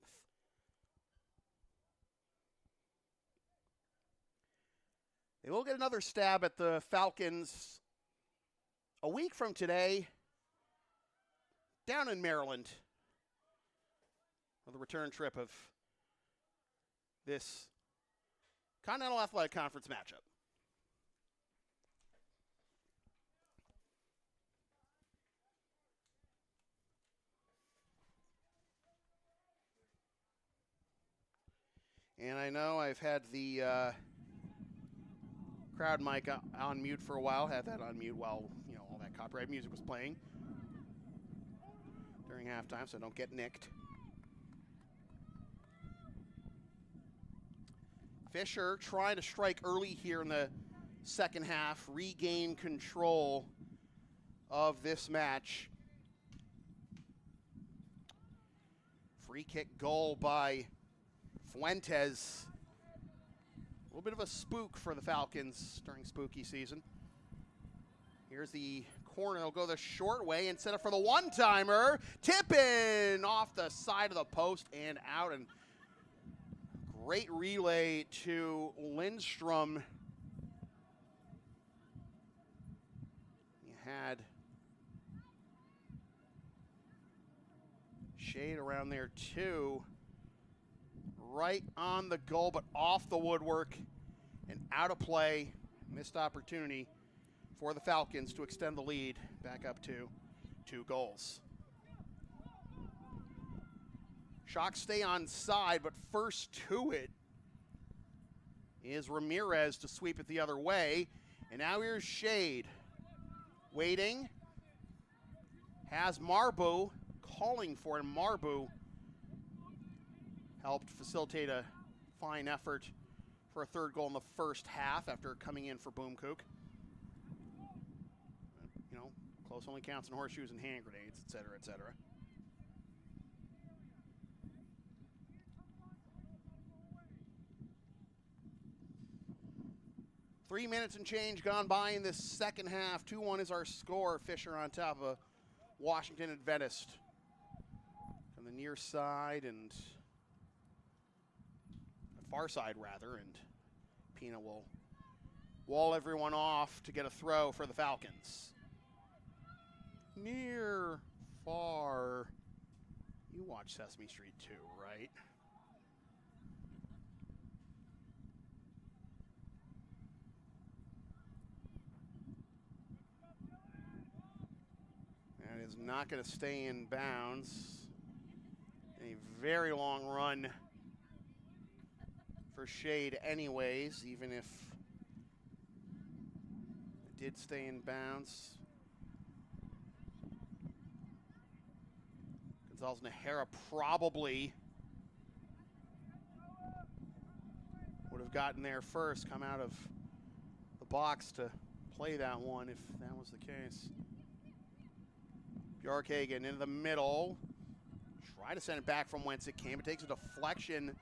They will get another stab at the Falcons a week from today down in Maryland for the return trip of this Continental Athletic Conference matchup. And I know I've had the crowd mic on mute for a while, had that on mute while, all that copyright music was playing during halftime, so don't get nicked. Fisher trying to strike early here in the second half, regain control of this match. Free kick goal by Fuentes. A little bit of a spook for the Falcons during spooky season. Here's the corner. They'll go the short way instead of for the one-timer. Tippin off the side of the post and out. And great relay to Lindstrom. You had Shade around there too. Right on the goal, but off the woodwork and out of play. Missed opportunity for the Falcons to extend the lead back up to 2 goals. Shock stay on side, but first to it is Ramirez to sweep it the other way. And now here's Shade. Waiting. Has Marbu calling for him. Marbu helped facilitate a fine effort for a third goal in the first half after coming in for Boomkook. You know, close only counts in horseshoes and hand grenades, et cetera, et cetera. Three minutes and change gone by in this second half. 2-1 is our score. Fisher on top of Washington Adventist. On the near side and far side rather, and Pina will wall everyone off to get a throw for the Falcons. Near, far. You watch Sesame Street too, right? That is not going to stay in bounds. A very long run for Shade anyways, even if it did stay in bounds. Gonzalez Nahara probably would have gotten there first, come out of the box to play that one if that was the case. Bjorkhagen into the middle. Try to send it back from whence it came. It takes a deflection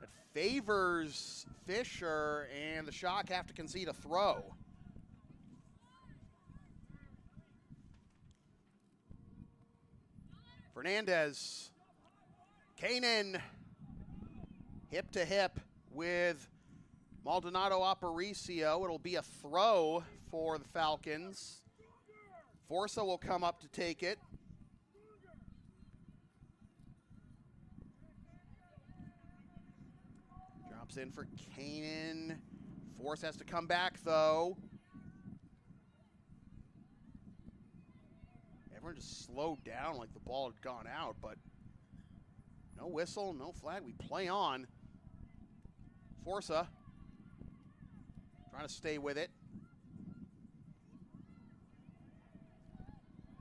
that favors Fisher, and the Shock have to concede a throw. Fernandez, Kanan, hip to hip with Maldonado Aparicio. It'll be a throw for the Falcons. Forza will come up to take it. Drops in for Kanan. Force has to come back, though. Everyone just slowed down like the ball had gone out, but no whistle, no flag. We play on. Forza trying to stay with it.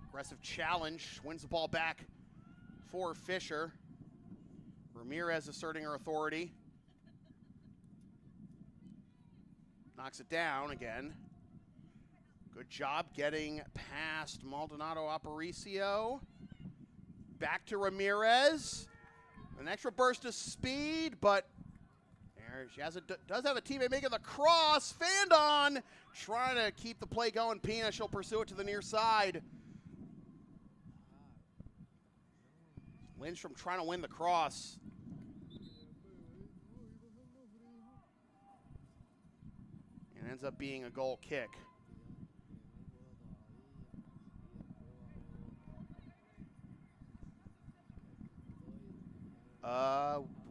Aggressive challenge, wins the ball back for Fisher. Ramirez asserting her authority. Knocks it down again. Good job getting past Maldonado Aparicio. Back to Ramirez. An extra burst of speed, but there she does have a teammate making the cross. Fandon trying to keep the play going. Pina, she'll pursue it to the near side. Lindstrom trying to win the cross. And ends up being a goal kick.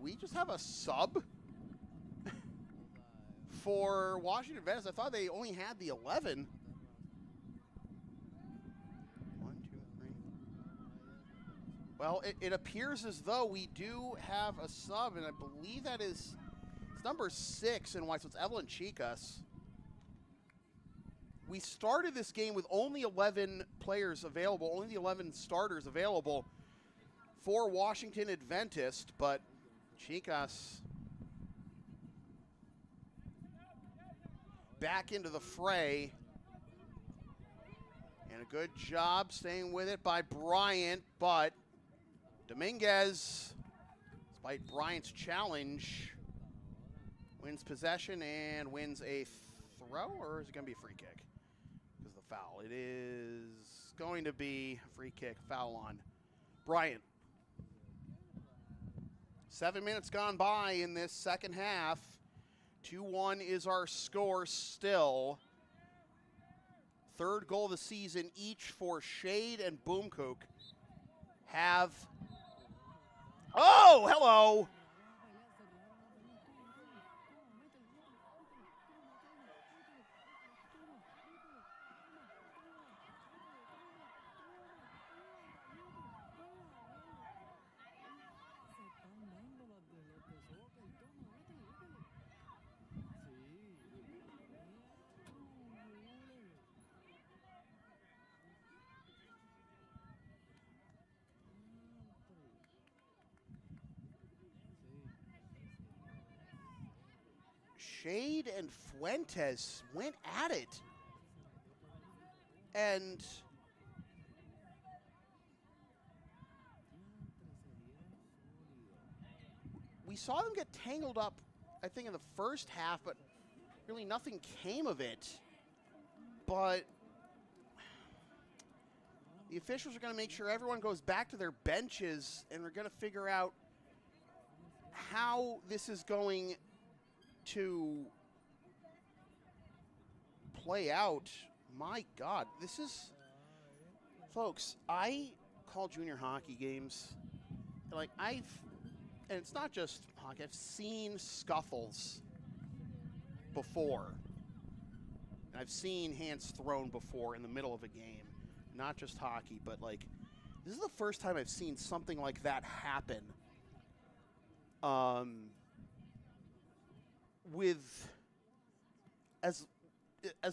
We just have a sub for Washington Adventist. I thought they only had the 11. 1, 2, 3. Well, it appears as though we do have a sub, and I believe that is it's number 6 in white, so it's Evelyn Chicas. We started this game with only 11 players available, only the 11 starters available for Washington Adventist, but Chicas back into the fray. And a good job staying with it by Bryant, but Dominguez, despite Bryant's challenge, wins possession and wins a throw, or is it going to be a free kick? Because of the foul. It is going to be a free kick, foul on Bryant. 7 minutes gone by in this second half. 2-1 is our score still. Third goal of the season each for Shade and Boomkook have... Oh, hello! Shade and Fuentes went at it. And we saw them get tangled up, I think, in the first half, but really nothing came of it. But the officials are going to make sure everyone goes back to their benches, and we're going to figure out how this is going to play out. My God, this is, folks, I call junior hockey games, like and it's not just hockey, I've seen scuffles before. I've seen hands thrown before in the middle of a game, not just hockey, but like, this is the first time I've seen something like that happen. With, as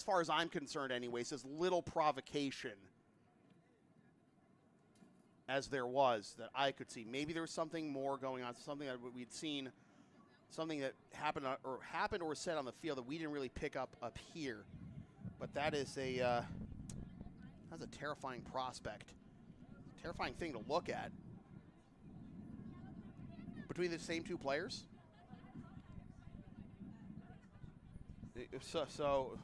far as I'm concerned anyways, as little provocation as there was that I could see. Maybe there was something more going on, something that we'd seen, something that happened or was said on the field that we didn't really pick up here. But that is that's a terrifying prospect, terrifying thing to look at. Between the same two players. So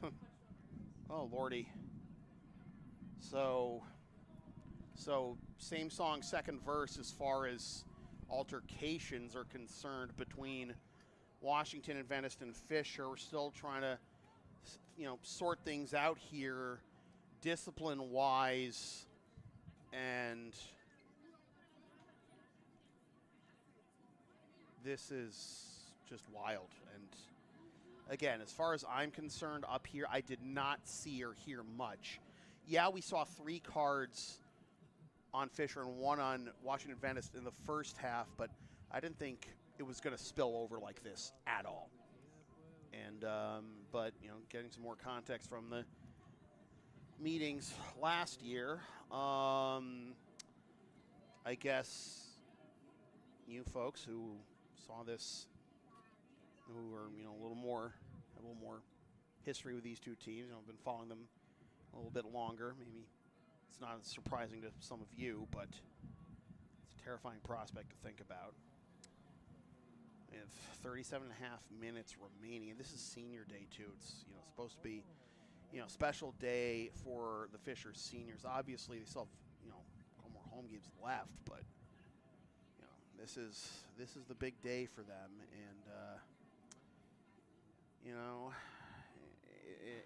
oh Lordy. So same song, second verse as far as altercations are concerned between Washington Adventist and Fisher. We're still trying to, sort things out here discipline-wise, and this is just wild. And again, as far as I'm concerned, up here, I did not see or hear much. Yeah, we saw 3 cards on Fisher and 1 on Washington Adventist in the first half, but I didn't think it was going to spill over like this at all. And, but, getting some more context from the meetings last year, I guess you folks who saw this, who are, have a little more history with these two teams, been following them a little bit longer. Maybe it's not as surprising to some of you, but it's a terrifying prospect to think about. We have 37 and a half minutes remaining, and this is senior day too. It's supposed to be special day for the Fisher seniors. Obviously, they still have a couple more home games left, but this is the big day for them, and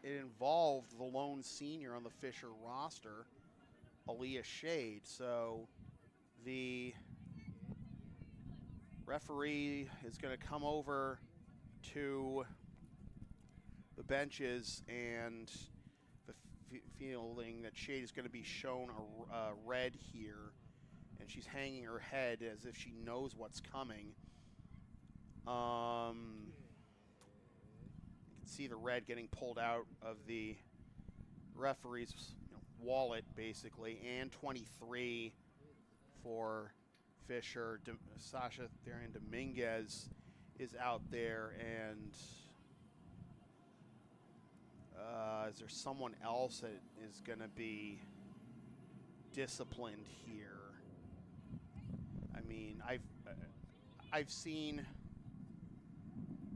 it involved the lone senior on the Fisher roster, Aaliyah Shade. So the referee is going to come over to the benches, and the feeling that Shade is going to be shown a red here, and she's hanging her head as if she knows what's coming. You can see the red getting pulled out of the referee's wallet, basically, and 23 for Fisher. Sasha Therian Dominguez is out there, and is there someone else that is going to be disciplined here? I mean, I've seen.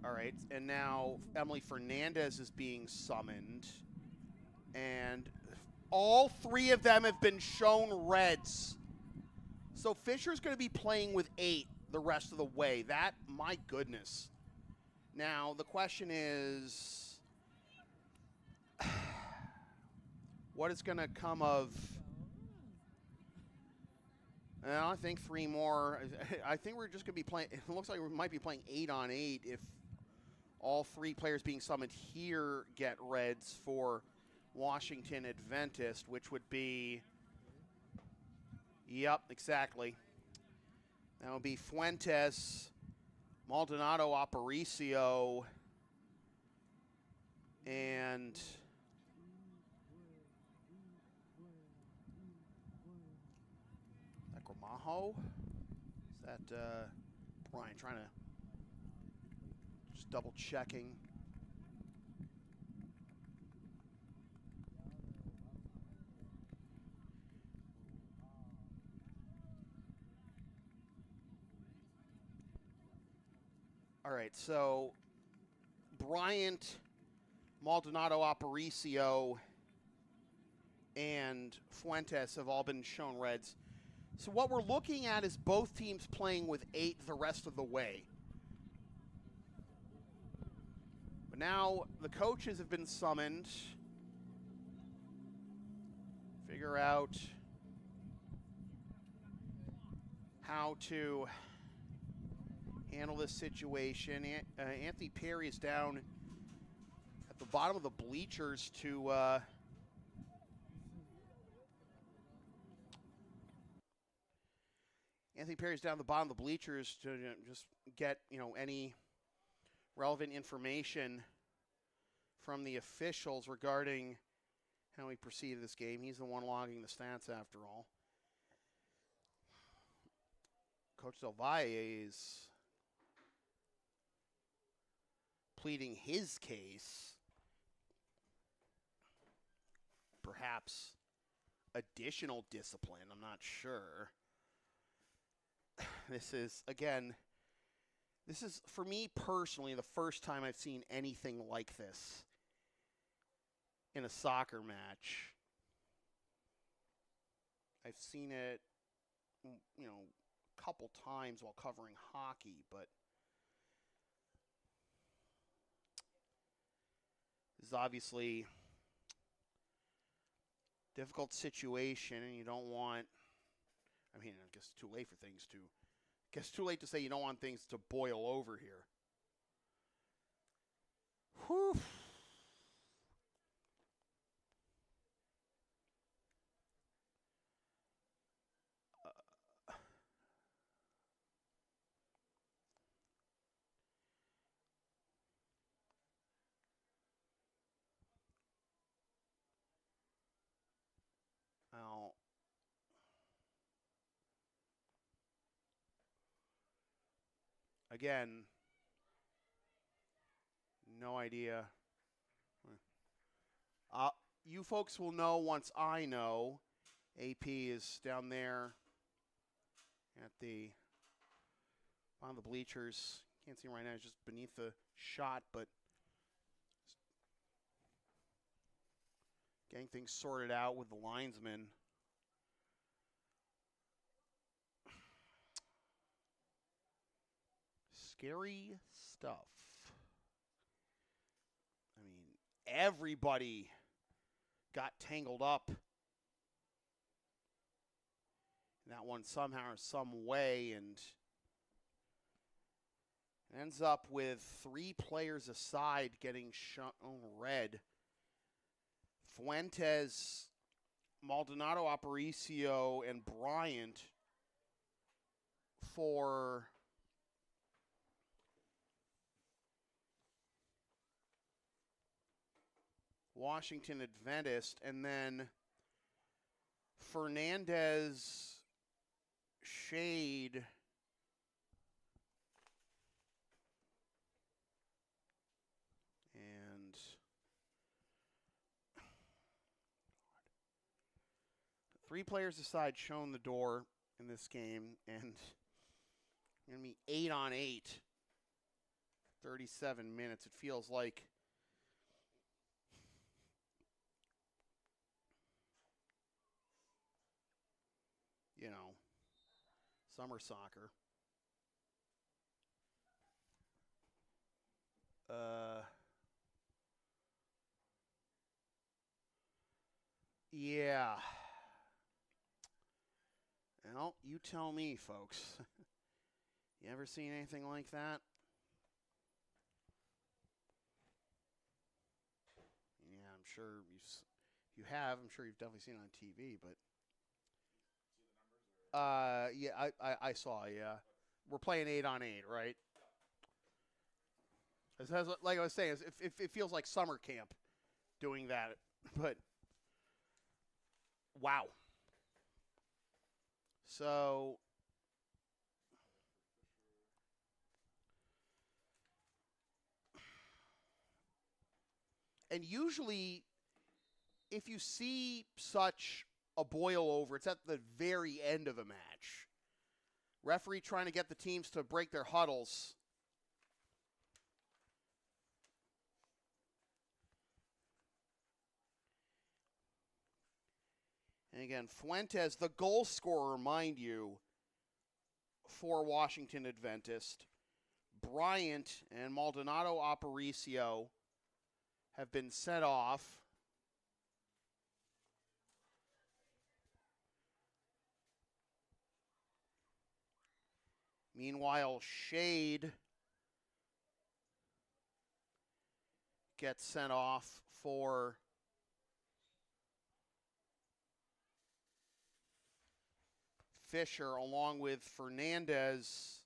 All right, and now Emily Fernandez is being summoned, and all 3 of them have been shown reds. So Fisher's going to be playing with 8 the rest of the way. That, my goodness. Now, the question is, what is going to come of, I think 3 more. I think we're just going to be playing, it looks like we might be playing 8 on 8 if all 3 players being summoned here get reds for Washington Adventist, which would be, yep, exactly. That would be Fuentes, Maldonado, Aparicio, and that Gramajo? Is that Brian trying to just double checking All right, so Bryant, Maldonado, Aparicio, and Fuentes have all been shown reds. So what we're looking at is both teams playing with 8 the rest of the way. But now the coaches have been summoned. Figure out how to handle this situation. Anthony Perry is down at the bottom of the bleachers to Anthony Perry's down at the bottom of the bleachers to just get, any relevant information from the officials regarding how he perceived this game. He's the one logging the stats after all. Coach Del Valle is pleading his case. Perhaps additional discipline, I'm not sure. This is, for me personally, the first time I've seen anything like this in a soccer match. I've seen it, a couple times while covering hockey, but this is obviously a difficult situation, and you don't want, I guess it's too late for things to, too late to say you don't want things to boil over here. Whew. Now, again, no idea. You folks will know once I know. AP is down there at the bottom of the bleachers. Can't see him right now. He's just beneath the shot, but getting things sorted out with the linesman. Scary stuff. Everybody got tangled up in that one somehow or some way, and ends up with 3 players aside getting shown red. Fuentes, Maldonado, Aparicio, and Bryant for Washington Adventist, and then Fernandez, Shade, and 3 players aside shown the door in this game, and going to be 8-on-8, 37 minutes. It feels like summer soccer. Yeah. Well, you tell me, folks. You ever seen anything like that? Yeah, I'm sure you have. I'm sure you've definitely seen it on TV, but yeah, I saw, yeah. We're playing 8-on-8, right? Like I was saying, it feels like summer camp doing that, but wow. So and usually if you see such a boil over, it's at the very end of a match. Referee trying to get the teams to break their huddles. And again, Fuentes, the goal scorer, mind you, for Washington Adventist. Bryant and Maldonado Aparicio have been sent off. Meanwhile, Shade gets sent off for Fisher, along with Fernandez.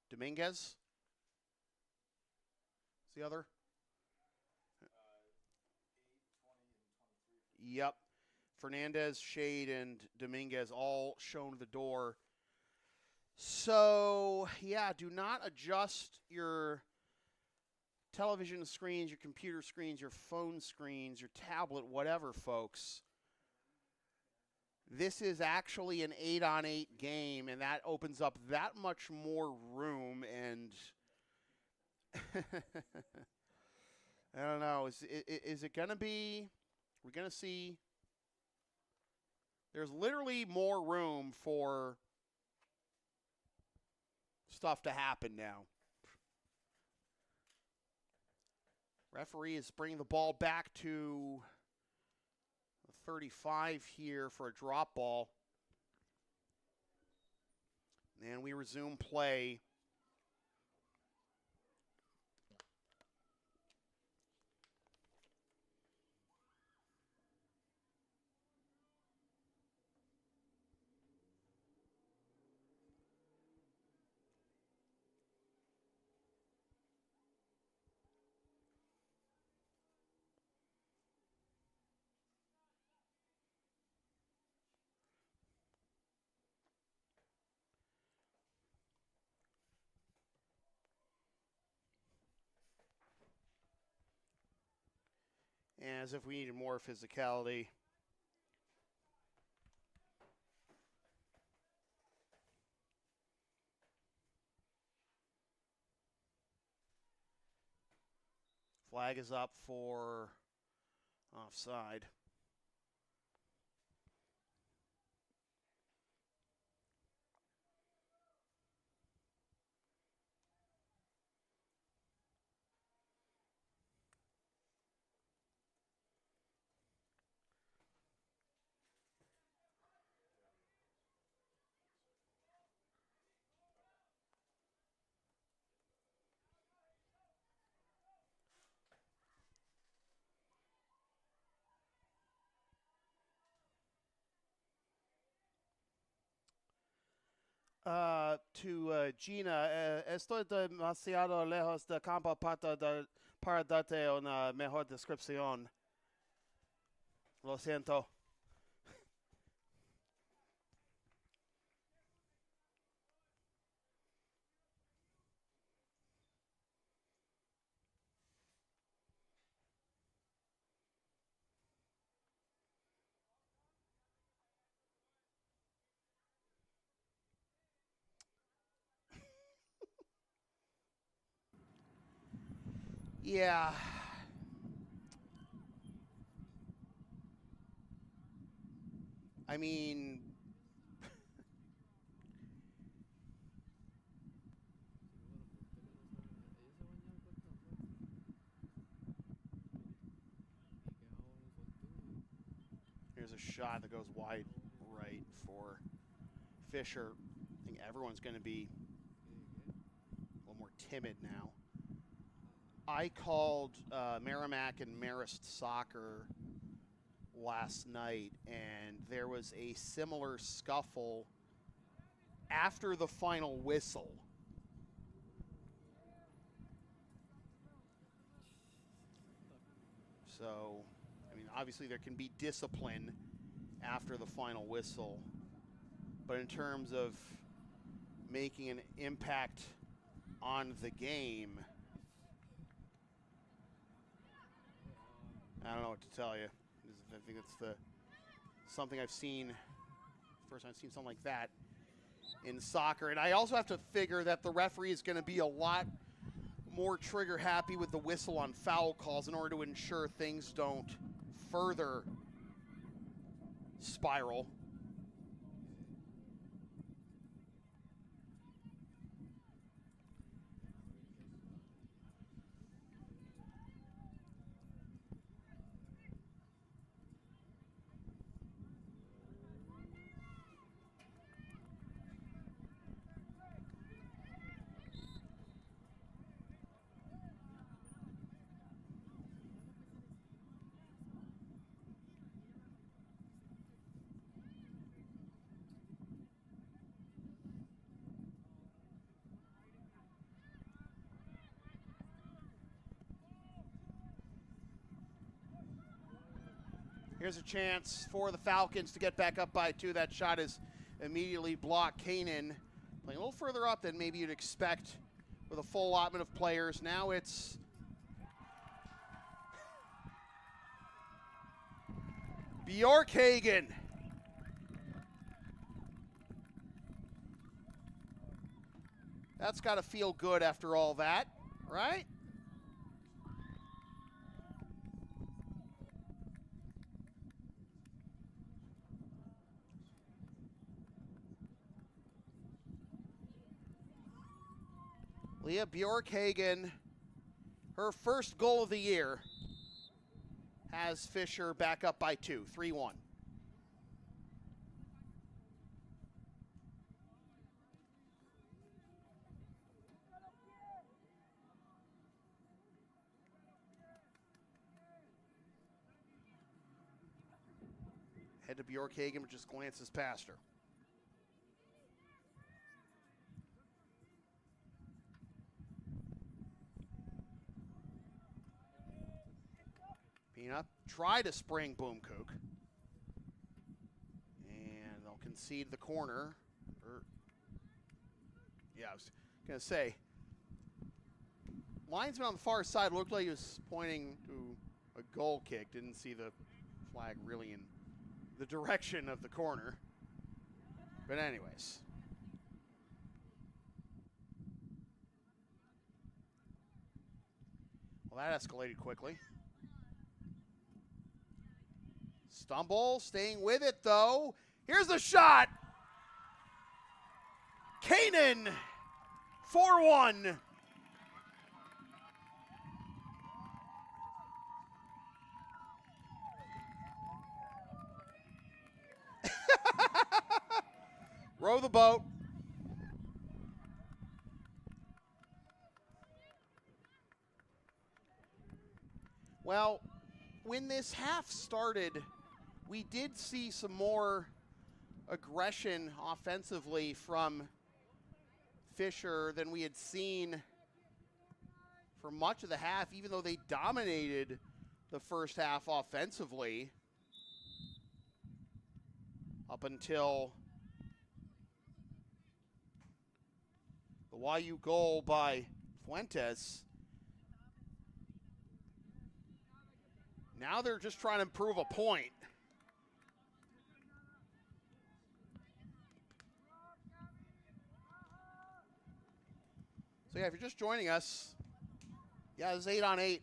Dominguez is the other. Yep. Fernandez, Shade, and Dominguez all shown the door. So, yeah, do not adjust your television screens, your computer screens, your phone screens, your tablet, whatever, folks. This is actually an 8-on-8 game, and that opens up that much more room. And I don't know. Is it going to be? We're going to see. There's literally more room for stuff to happen now. Referee is bringing the ball back to 35 here for a drop ball. And we resume play. As if we needed more physicality. Flag is up for offside. To Gina, estoy demasiado lejos de campo para darte una mejor descripción. Lo siento. Yeah. I mean, here's a shot that goes wide right for Fisher. I think everyone's going to be a little more timid now. I called Merrimack and Marist soccer last night, and there was a similar scuffle after the final whistle. So, I mean, obviously there can be discipline after the final whistle, but in terms of making an impact on the game, I don't know what to tell you. I think it's something I've seen, first time I've seen something like that in soccer. And I also have to figure that the referee is going to be a lot more trigger happy with the whistle on foul calls in order to ensure things don't further spiral. Here's a chance for the Falcons to get back up by 2. That shot is immediately blocked. Kanan playing a little further up than maybe you'd expect with a full allotment of players. Now it's Bjorkhagen. That's got to feel good after all that, right? Leah Bjorkhagen, her first goal of the year, has Fisher back up by 2, 3-1. Head to Bjorkhagen, but just glances past her. Peanut try to spring Boomkook. And they'll concede the corner. Yeah, I was going to say, linesman on the far side looked like he was pointing to a goal kick. Didn't see the flag really in the direction of the corner. But anyways. Well, that escalated quickly. Stumble, staying with it though. Here's the shot. Kanan, 4-1. Row the boat. Well, when this half started, we did see some more aggression offensively from Fisher than we had seen for much of the half, even though they dominated the first half offensively up until the YU goal by Fuentes. Now they're just trying to improve a point. So yeah, if you're just joining us, yeah, it's 8-on-8.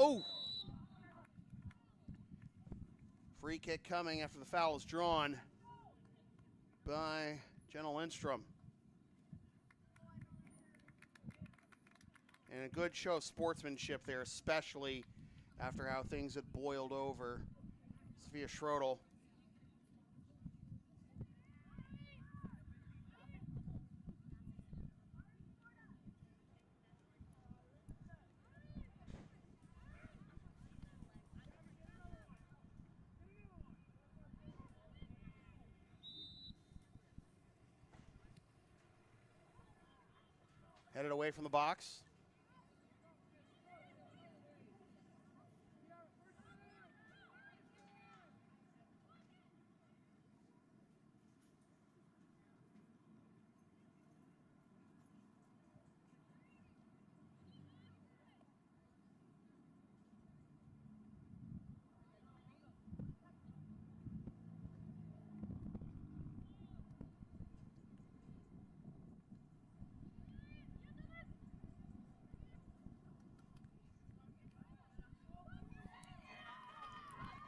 Oh! Free kick coming after the foul is drawn by Jenna Lindstrom. And a good show of sportsmanship there, especially after how things had boiled over. Sophia Schrodel. Headed away from the box.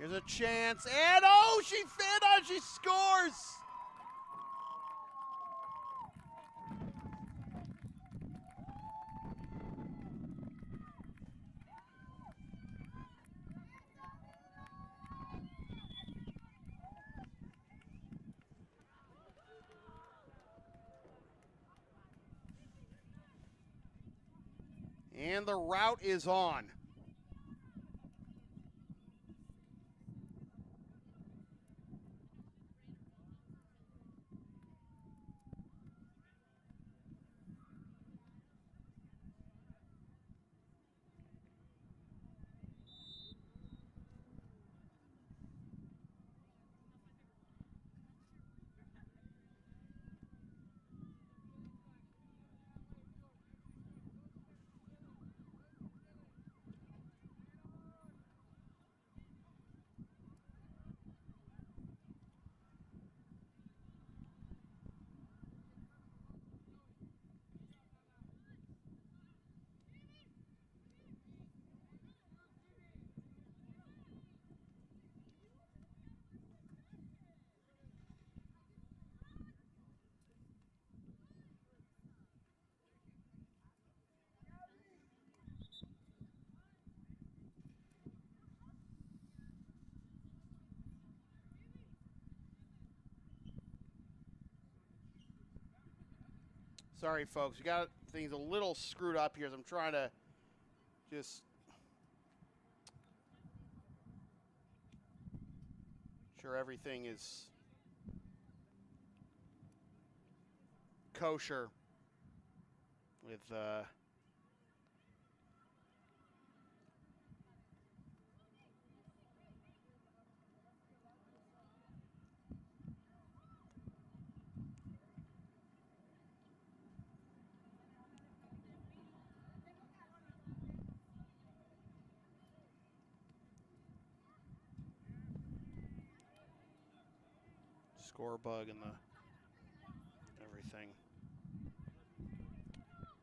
Here's a chance, and oh, she scores! And the route is on. Sorry, folks. We got things a little screwed up here as I'm trying to just sure everything is kosher with score bug and the everything.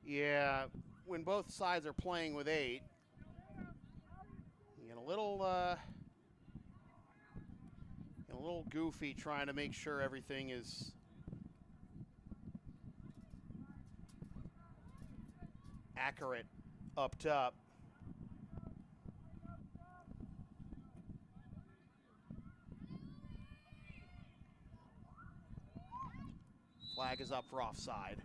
Yeah, when both sides are playing with 8, you get a little goofy trying to make sure everything is accurate up top. Flag is up for offside.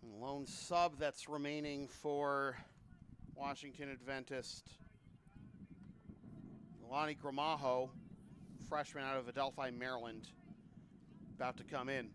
And the lone sub that's remaining for Washington Adventist, Lonnie Gramajo, freshman out of Adelphi, Maryland, about to come in.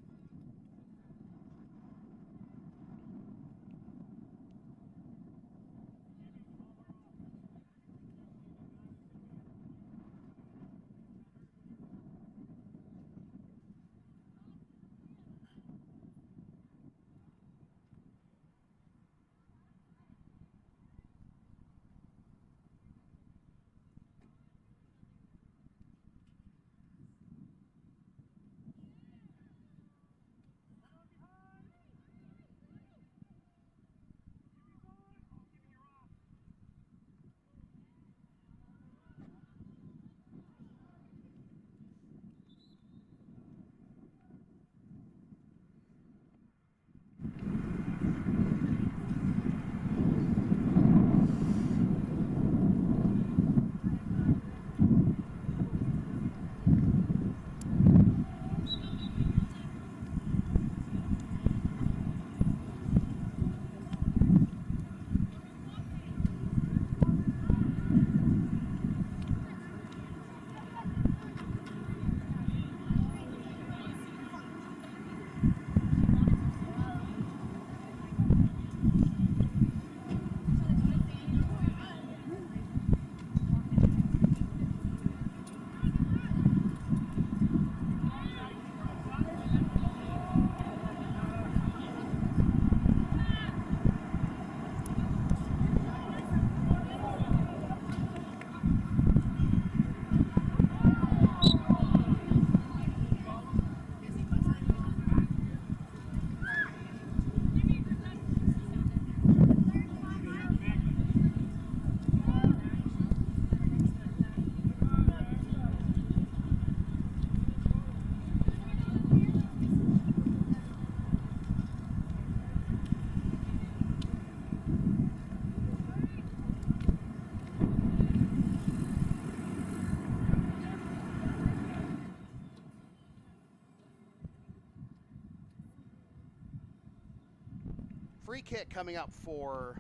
Free kick coming up for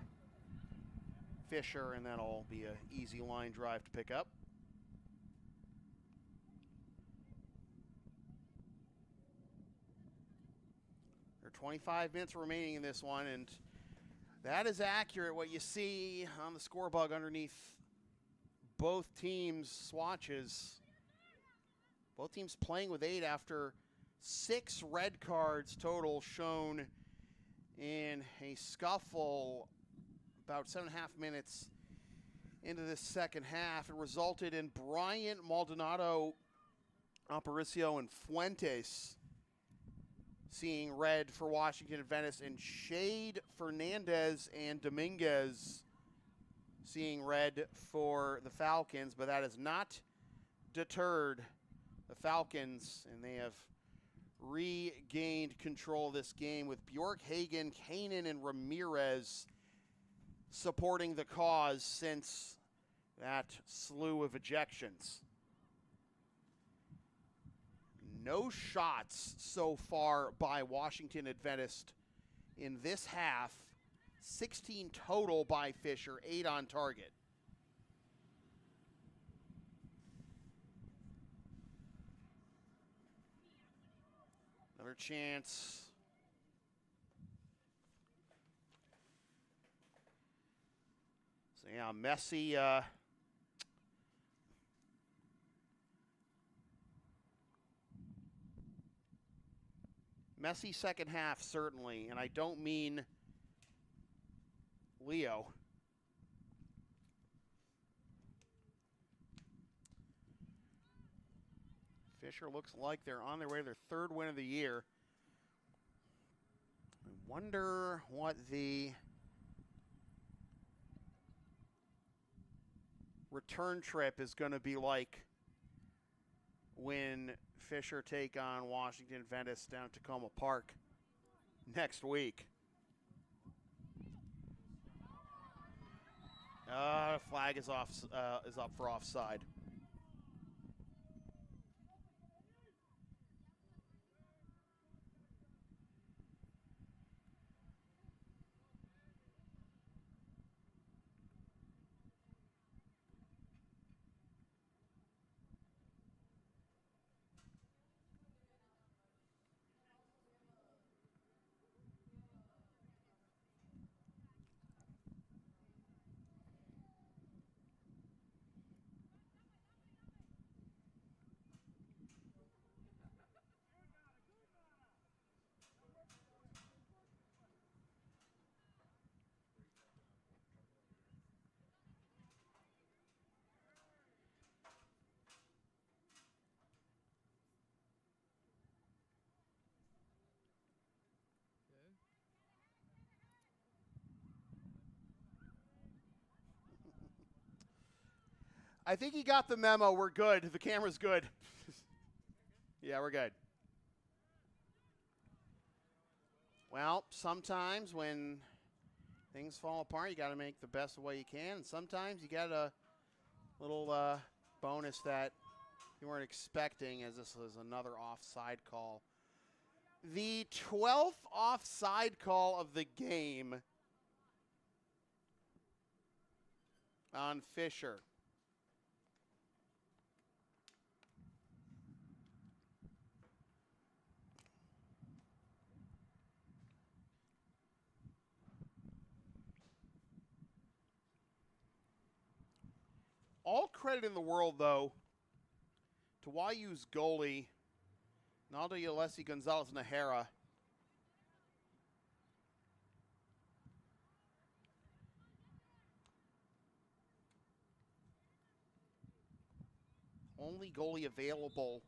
Fisher, and that'll be an easy line drive to pick up. There are 25 minutes remaining in this one, and that is accurate. What you see on the score bug underneath both teams' swatches. Both teams playing with 8 after 6 red cards total shown in a scuffle about 7.5 minutes into this second half. It resulted in Bryant, Maldonado, Aparicio, and Fuentes seeing red for Washington Adventist, and Shade, Fernandez, and Dominguez seeing red for the Falcons, but that has not deterred the Falcons, and they have regained control of this game with Bjork, Hagen, Kanan, and Ramirez supporting the cause since that slew of ejections. No shots so far by Washington Adventist in this half. 16 total by Fisher, 8 on target. Another chance. So yeah, messy second half, certainly, and I don't mean Leo. Fisher looks like they're on their way to their 3rd win of the year. I wonder what the return trip is going to be like when Fisher take on Washington Adventist down at Tacoma Park next week. Flag is up for offside. I think he got the memo. We're good. The camera's good. Yeah, we're good. Well, sometimes when things fall apart, you got to make the best way you can. And sometimes you got a little bonus that you weren't expecting, as this was another offside call. The 12th offside call of the game on Fisher. All credit in the world, though, to YU's goalie, Naldo Yalesi Gonzalez Nahara. Only goalie available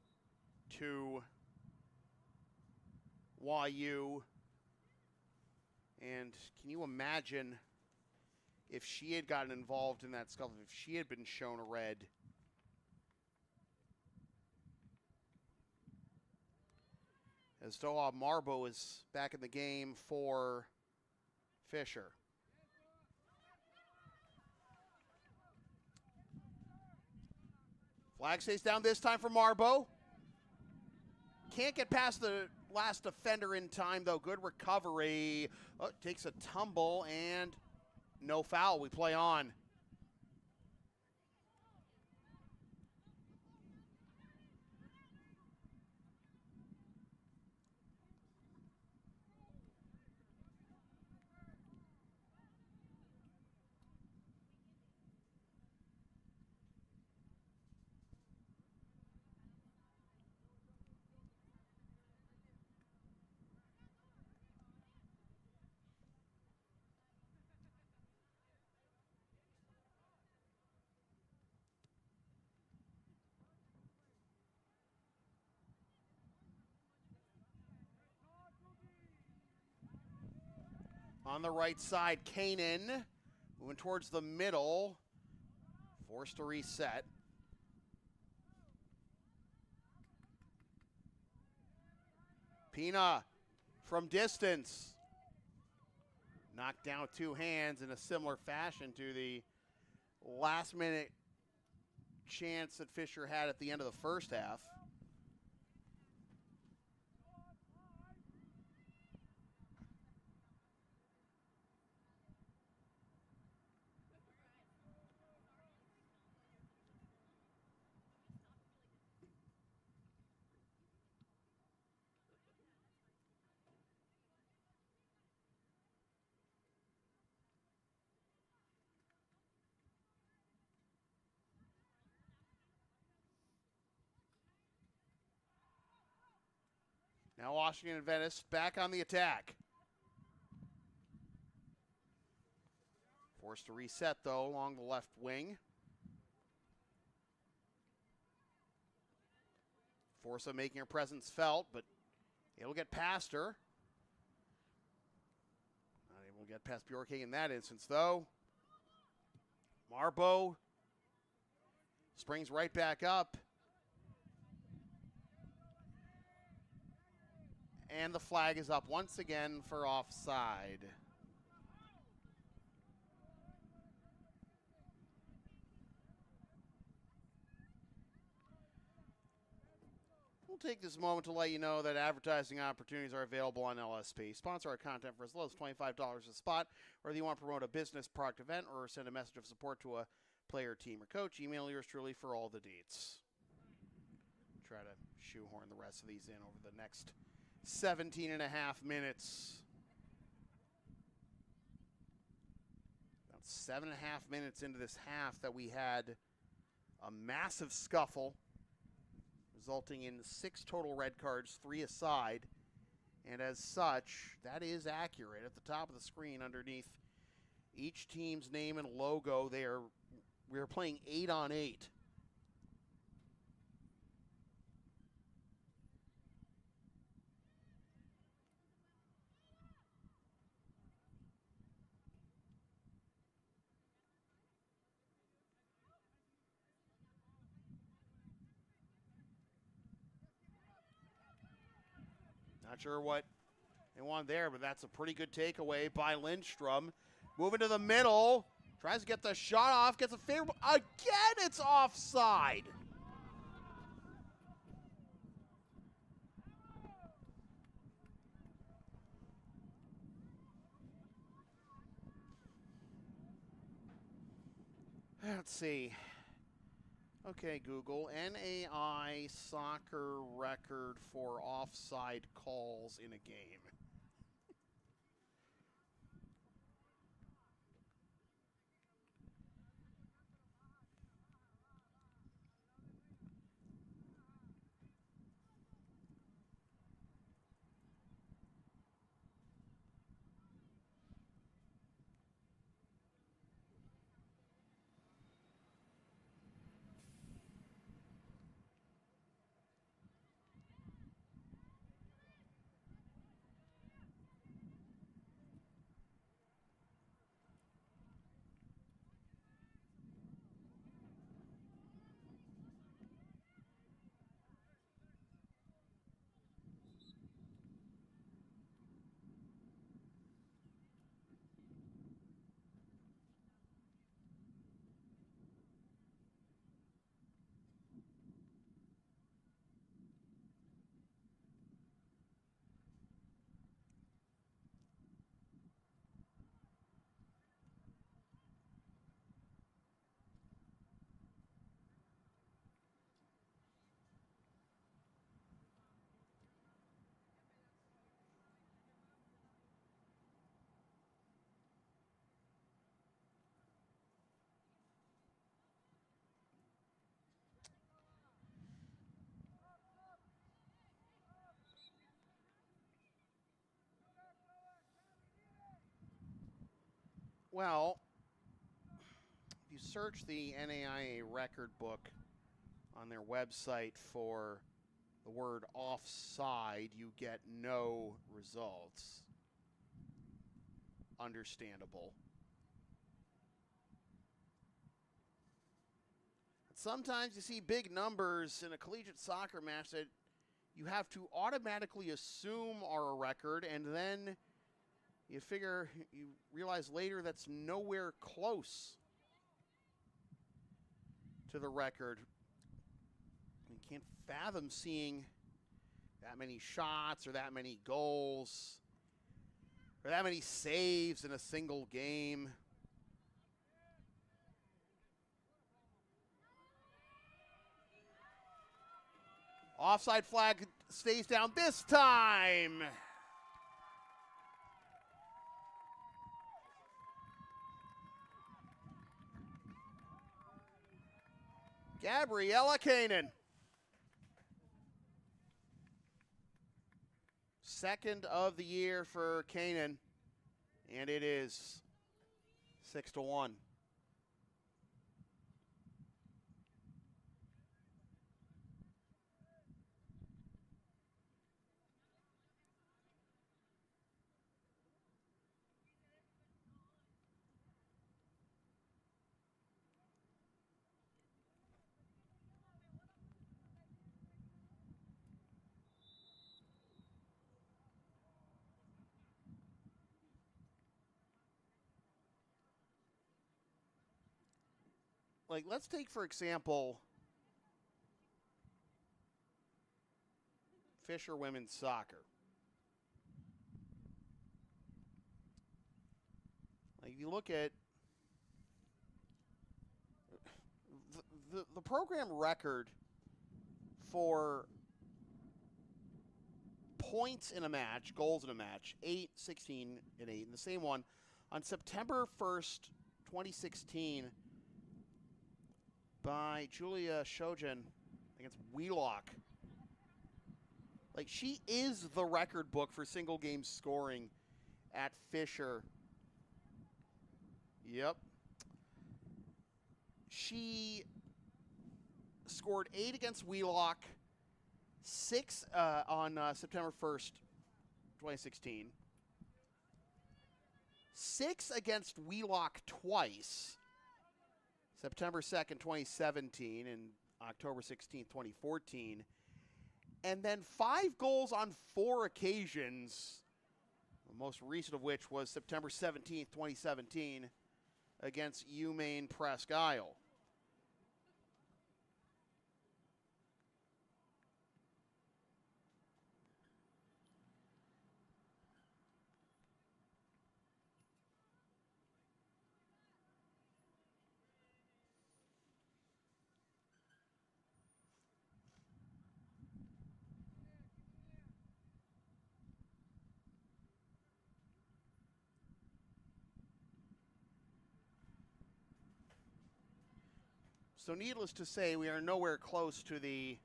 to YU. And can you imagine if she had gotten involved in that scuffle, if she had been shown a red? As Doha Marbo is back in the game for Fisher. Flag stays down this time for Marbo. Can't get past the last defender in time, though. Good recovery. Oh, takes a tumble, and no foul. We play on. On the right side, Kanan moving towards the middle. Forced to reset. Pina from distance. Knocked down with two hands in a similar fashion to the last-minute chance that Fisher had at the end of the first half. Now Washington Adventist back on the attack. Forced to reset, though, along the left wing. Forza making her presence felt, but it'll get past her. Not able to get past Bjorking in that instance, though. Marbo springs right back up. And the flag is up once again for offside. We'll take this moment to let you know that advertising opportunities are available on LSP. Sponsor our content for as low as $25 a spot, whether you want to promote a business, product, event, or send a message of support to a player, team, or coach. Email yours truly for all the deets. Try to shoehorn the rest of these in over the next 17 and a half minutes. About 7.5 minutes into this half that we had a massive scuffle, resulting in 6 total red cards, 3 aside. And as such, that is accurate. At the top of the screen underneath each team's name and logo, we are playing 8-on-8. Not sure what they want there, but that's a pretty good takeaway by Lindstrom. Moving to the middle, tries to get the shot off, gets a favorable, again it's offside. Let's see. Okay, Google, NAI soccer record for offside calls in a game. Well, if you search the NAIA record book on their website for the word offside, you get no results. Understandable. Sometimes you see big numbers in a collegiate soccer match that you have to automatically assume are a record, and then you realize later that's nowhere close to the record. You can't fathom seeing that many shots or that many goals or that many saves in a single game. Offside flag stays down this time. Gabriella Kanan. Second of the year for Kanan, and it is 6-1. Like, let's take, for example, Fisher women's soccer. Like, if you look at the program record for points in a match, goals in a match, 8, 16, and 8, and the same one on September 1st, 2016, by Julia Shojan against Wheelock. Like, she is the record book for single game scoring at Fisher. Yep. She scored 8 against Wheelock, 6 on September 1st, 2016. 6 against Wheelock twice, September 2nd, 2017 and October 16th, 2014. And then 5 goals on 4 occasions, the most recent of which was September 17th, 2017 against UMaine Presque Isle. So needless to say, we are nowhere close to the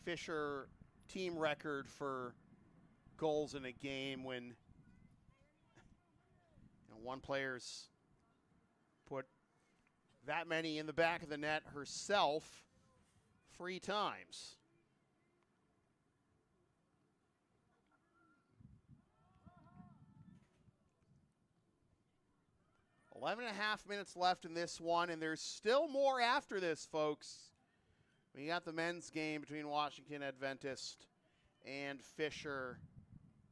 Fisher team record for goals in a game when one player's put that many in the back of the net herself 3 times. Eleven and a half minutes left in this one, and there's still more after this, folks. We got the men's game between Washington Adventist and Fisher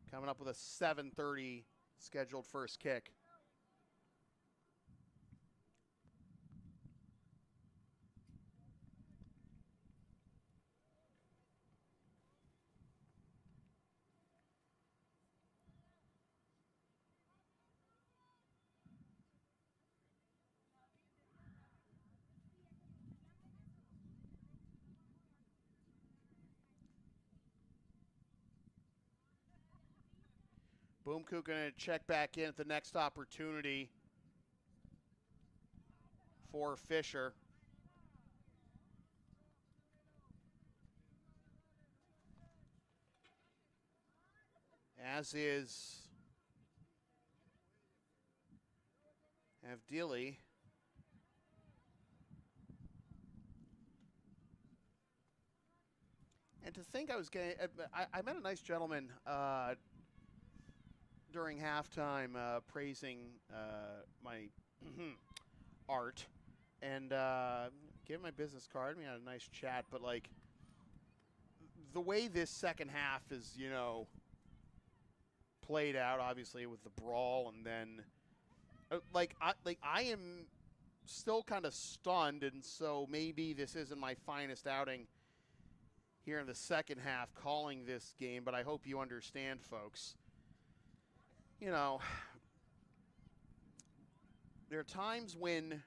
coming up with a 7:30 scheduled first kick. Boomkook going to check back in at the next opportunity for Fisher. As Avdili. And to think I was getting, I met a nice gentleman during halftime praising my art, and gave him my business card. We had a nice chat, but like the way this second half is, played out, obviously with the brawl, and then I am still kind of stunned, and so maybe this isn't my finest outing here in the second half calling this game, but I hope you understand, folks. There are times when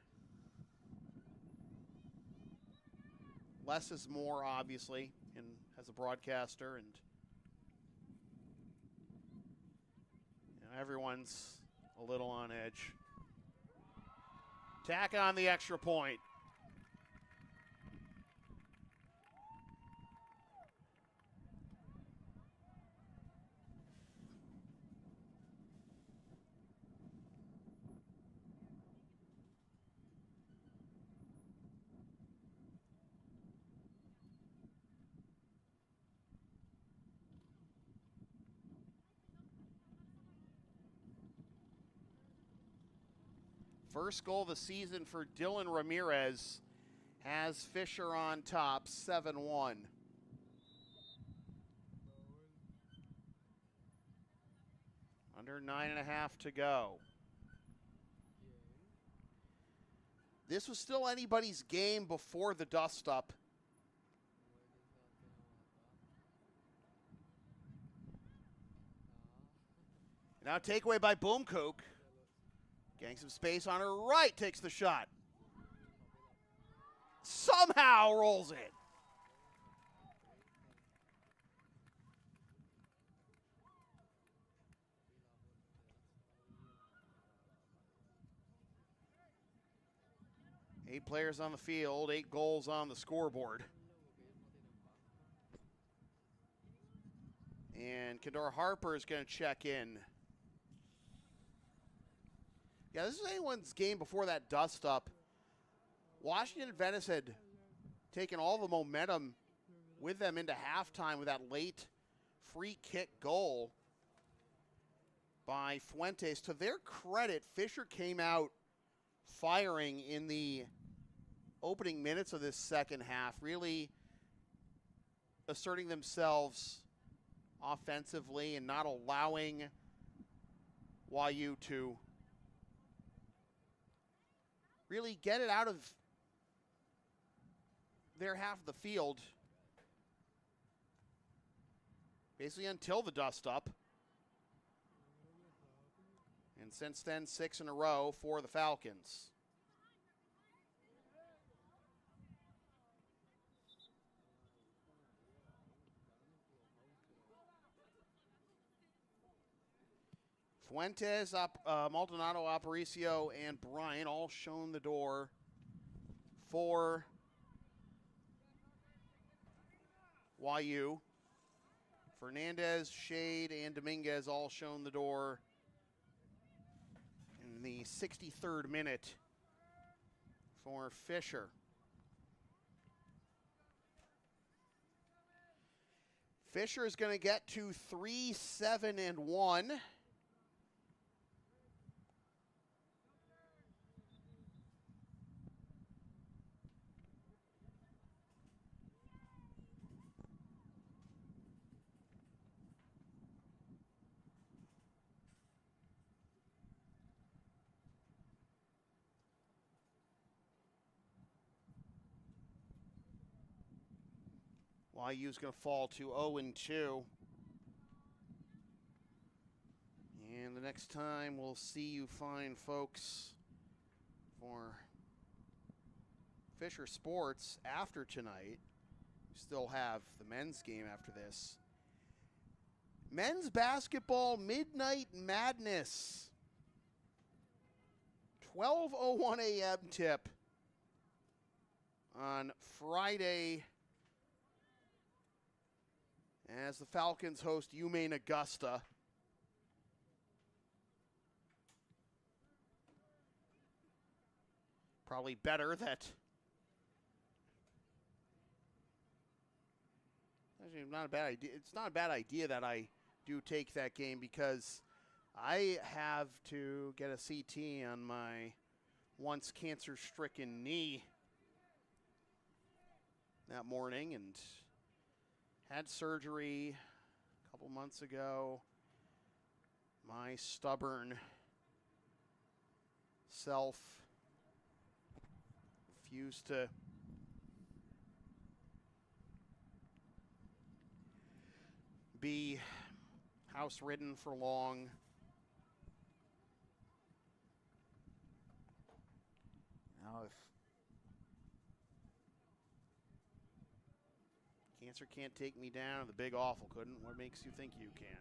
less is more, obviously, and as a broadcaster, and everyone's a little on edge. Tack on the extra point. First goal of the season for Dylan Ramirez has Fisher on top, 7-1. Under 9.5 to go. This was still anybody's game before the dust-up. Now takeaway by Boomkook. Getting some space on her right, takes the shot. Somehow rolls it. Eight players on the field, 8 goals on the scoreboard. And Kendora Harper is going to check in. Yeah, this is anyone's game before that dust-up. Washington Adventist had taken all the momentum with them into halftime with that late free kick goal by Fuentes. To their credit, Fisher came out firing in the opening minutes of this second half, really asserting themselves offensively and not allowing YU to really get it out of their half of the field, basically until the dust-up. And since then, 6 in a row for the Falcons. Fuentes, Maldonado, Aparicio, and Bryant all shown the door for YU. Fernandez, Shade, and Dominguez all shown the door in the 63rd minute for Fisher. Fisher is going to get to 3-7-1. YU's going to fall to 0-2. And the next time we'll see you fine folks for Fisher Sports after tonight. We still have the men's game after this. Men's basketball Midnight Madness. 12:01 a.m. tip on Friday as the Falcons host UMaine Augusta. Probably better that. Actually, not a bad idea. It's not a bad idea that I do take that game because I have to get a CT on my once cancer-stricken knee that morning and had surgery a couple months ago. My stubborn self refused to be house-ridden for long. Now, if cancer can't take me down, the big awful couldn't, what makes you think you can?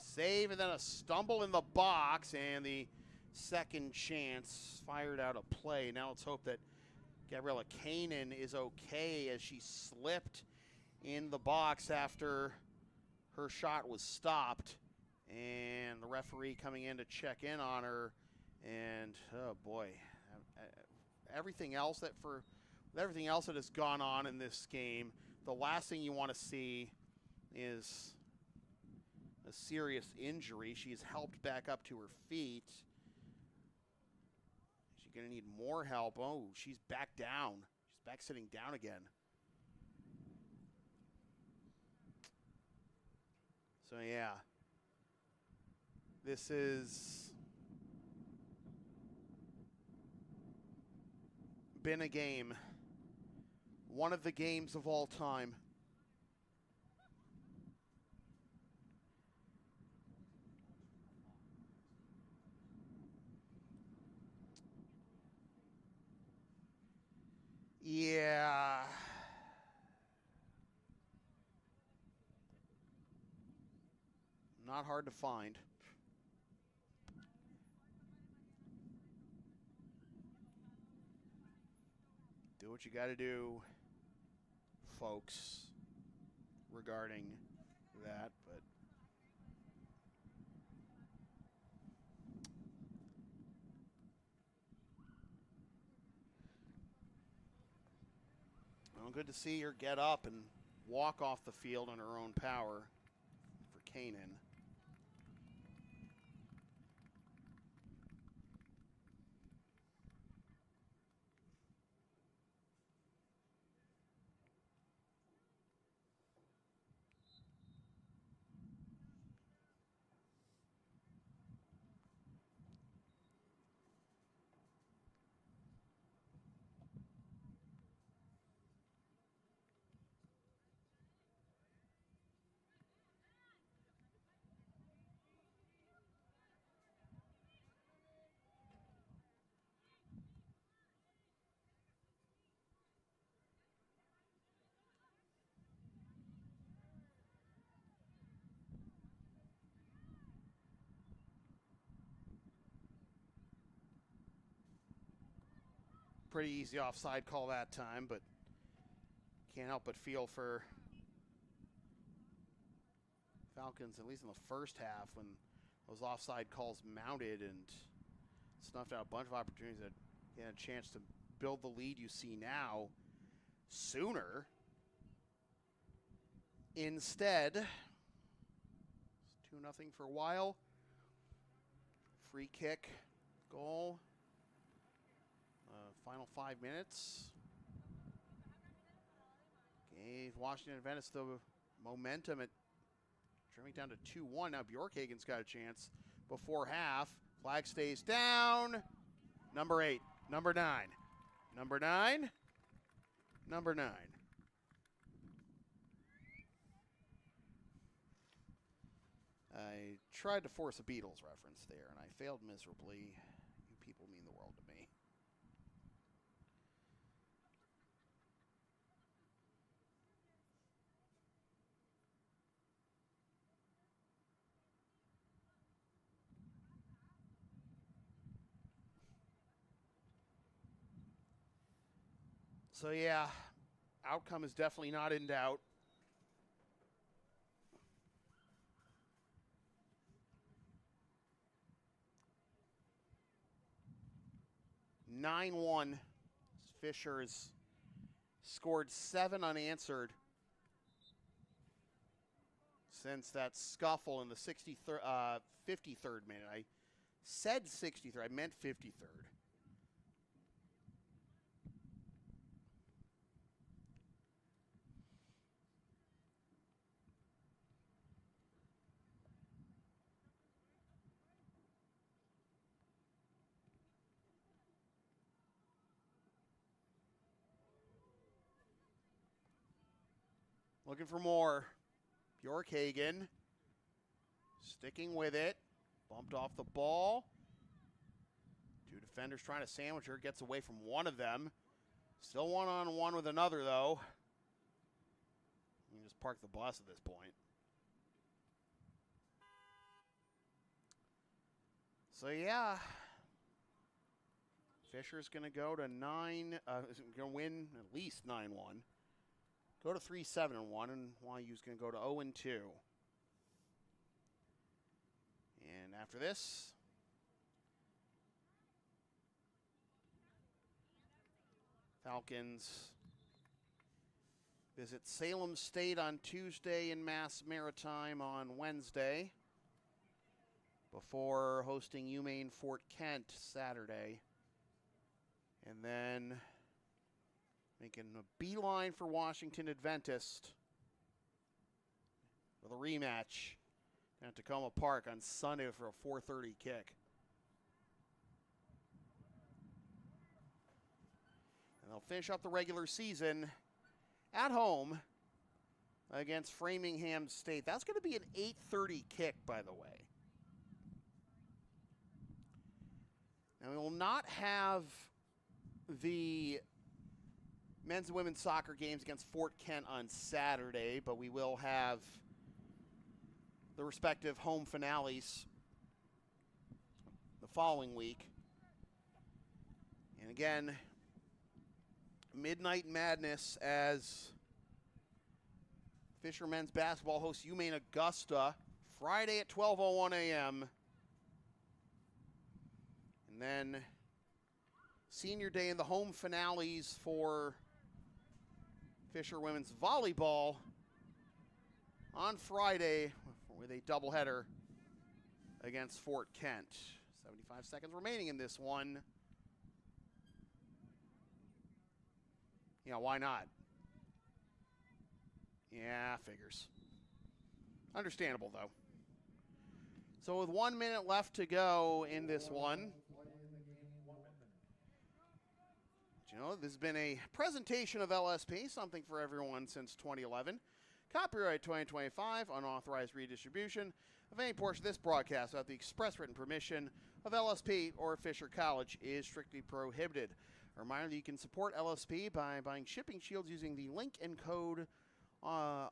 Save and then a stumble in the box, and the second chance fired out of play. Now let's hope that Gabriella Kanan is okay, as she slipped in the box after her shot was stopped, and the referee coming in to check in on her, and oh boy, everything else that has gone on in this game, the last thing you want to see is a serious injury. She's helped back up to her feet. She's going to need more help. Oh, she's back down. She's back sitting down again. So, yeah. This is been a game. One of the games of all time. Yeah. Not hard to find. Do what you got to do, folks, regarding that, but well, good to see her get up and walk off the field on her own power for Kanan. Pretty easy offside call that time, but can't help but feel for Falcons, at least in the first half, when those offside calls mounted and snuffed out a bunch of opportunities that you had a chance to build the lead you see now sooner. Instead, it's 2-0 for a while. Free kick, goal. Final 5 minutes. Gave Washington Adventist the momentum at trimming down to 2-1. Now Bjorkhagen's got a chance before half. Flag stays down. Number 8, number 9, number 9, number 9. I tried to force a Beatles reference there, and I failed miserably. You people mean the world to me. So, yeah, outcome is definitely not in doubt. 9-1. Fisher's scored 7 unanswered since that scuffle in the 53rd minute. I said 63rd. I meant 53rd. Looking for more. Bjorkhagen sticking with it. Bumped off the ball. 2 defenders trying to sandwich her. Gets away from one of them. Still one-on-one with another, though. You can just park the bus at this point. So, yeah. Fisher's going to go to 9. Going to win at least 9-1. Go to 3-7-1, and YU's going to go to 0-2. And after this, Falcons visit Salem State on Tuesday and Mass Maritime on Wednesday before hosting UMaine Fort Kent Saturday. And then making a beeline for Washington Adventist with a rematch at Tacoma Park on Sunday for a 4:30 kick. And they'll finish up the regular season at home against Framingham State. That's going to be an 8:30 kick, by the way. Now, we will not have the men's and women's soccer games against Fort Kent on Saturday, but we will have the respective home finales the following week. And again, Midnight Madness as Fisher men's basketball hosts UMaine Augusta Friday at 12:01 a.m. And then senior day in the home finales for Fisher women's volleyball on Friday with a doubleheader against Fort Kent. 75 seconds remaining in this one. Yeah, why not? Yeah, figures. Understandable, though. So with 1 minute left to go in this one, you know, this has been a presentation of LSP, something for everyone since 2011. Copyright 2025, unauthorized redistribution of any portion of this broadcast without the express written permission of LSP or Fisher College is strictly prohibited. A reminder that you can support LSP by buying shipping shields using the link and code on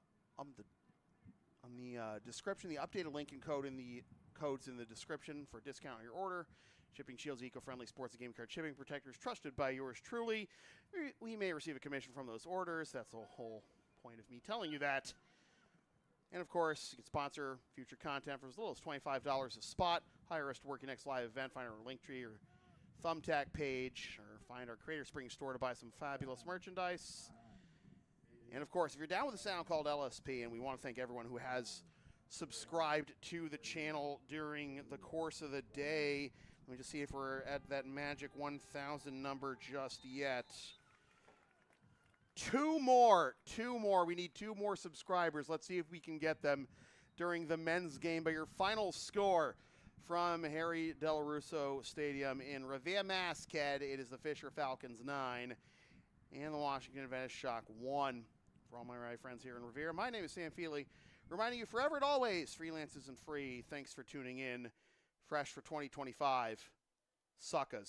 the description, the updated link and code in the codes in the description for discount on your order. Shipping shields, eco-friendly sports and game card shipping protectors trusted by yours truly. We may receive a commission from those orders. That's the whole point of me telling you that. And of course, you can sponsor future content for as little as $25 a spot. Hire us to work your next live event. Find our Linktree or Thumbtack page, or find our Creator Spring store to buy some fabulous merchandise. And of course, if you're down with a sound called LSP, and we want to thank everyone who has subscribed to the channel during the course of the day. Let me just see if we're at that magic 1,000 number just yet. Two more. We need 2 more subscribers. Let's see if we can get them during the men's game. But your final score from Harry Delarusso Stadium in Revere, Mascad, it is the Fisher Falcons 9 and the Washington Adventist Shock 1. For all my right friends here in Revere, my name is Sam Feely, reminding you forever and always, freelance isn't free. Thanks for tuning in. Fresh for 2025. Suckers.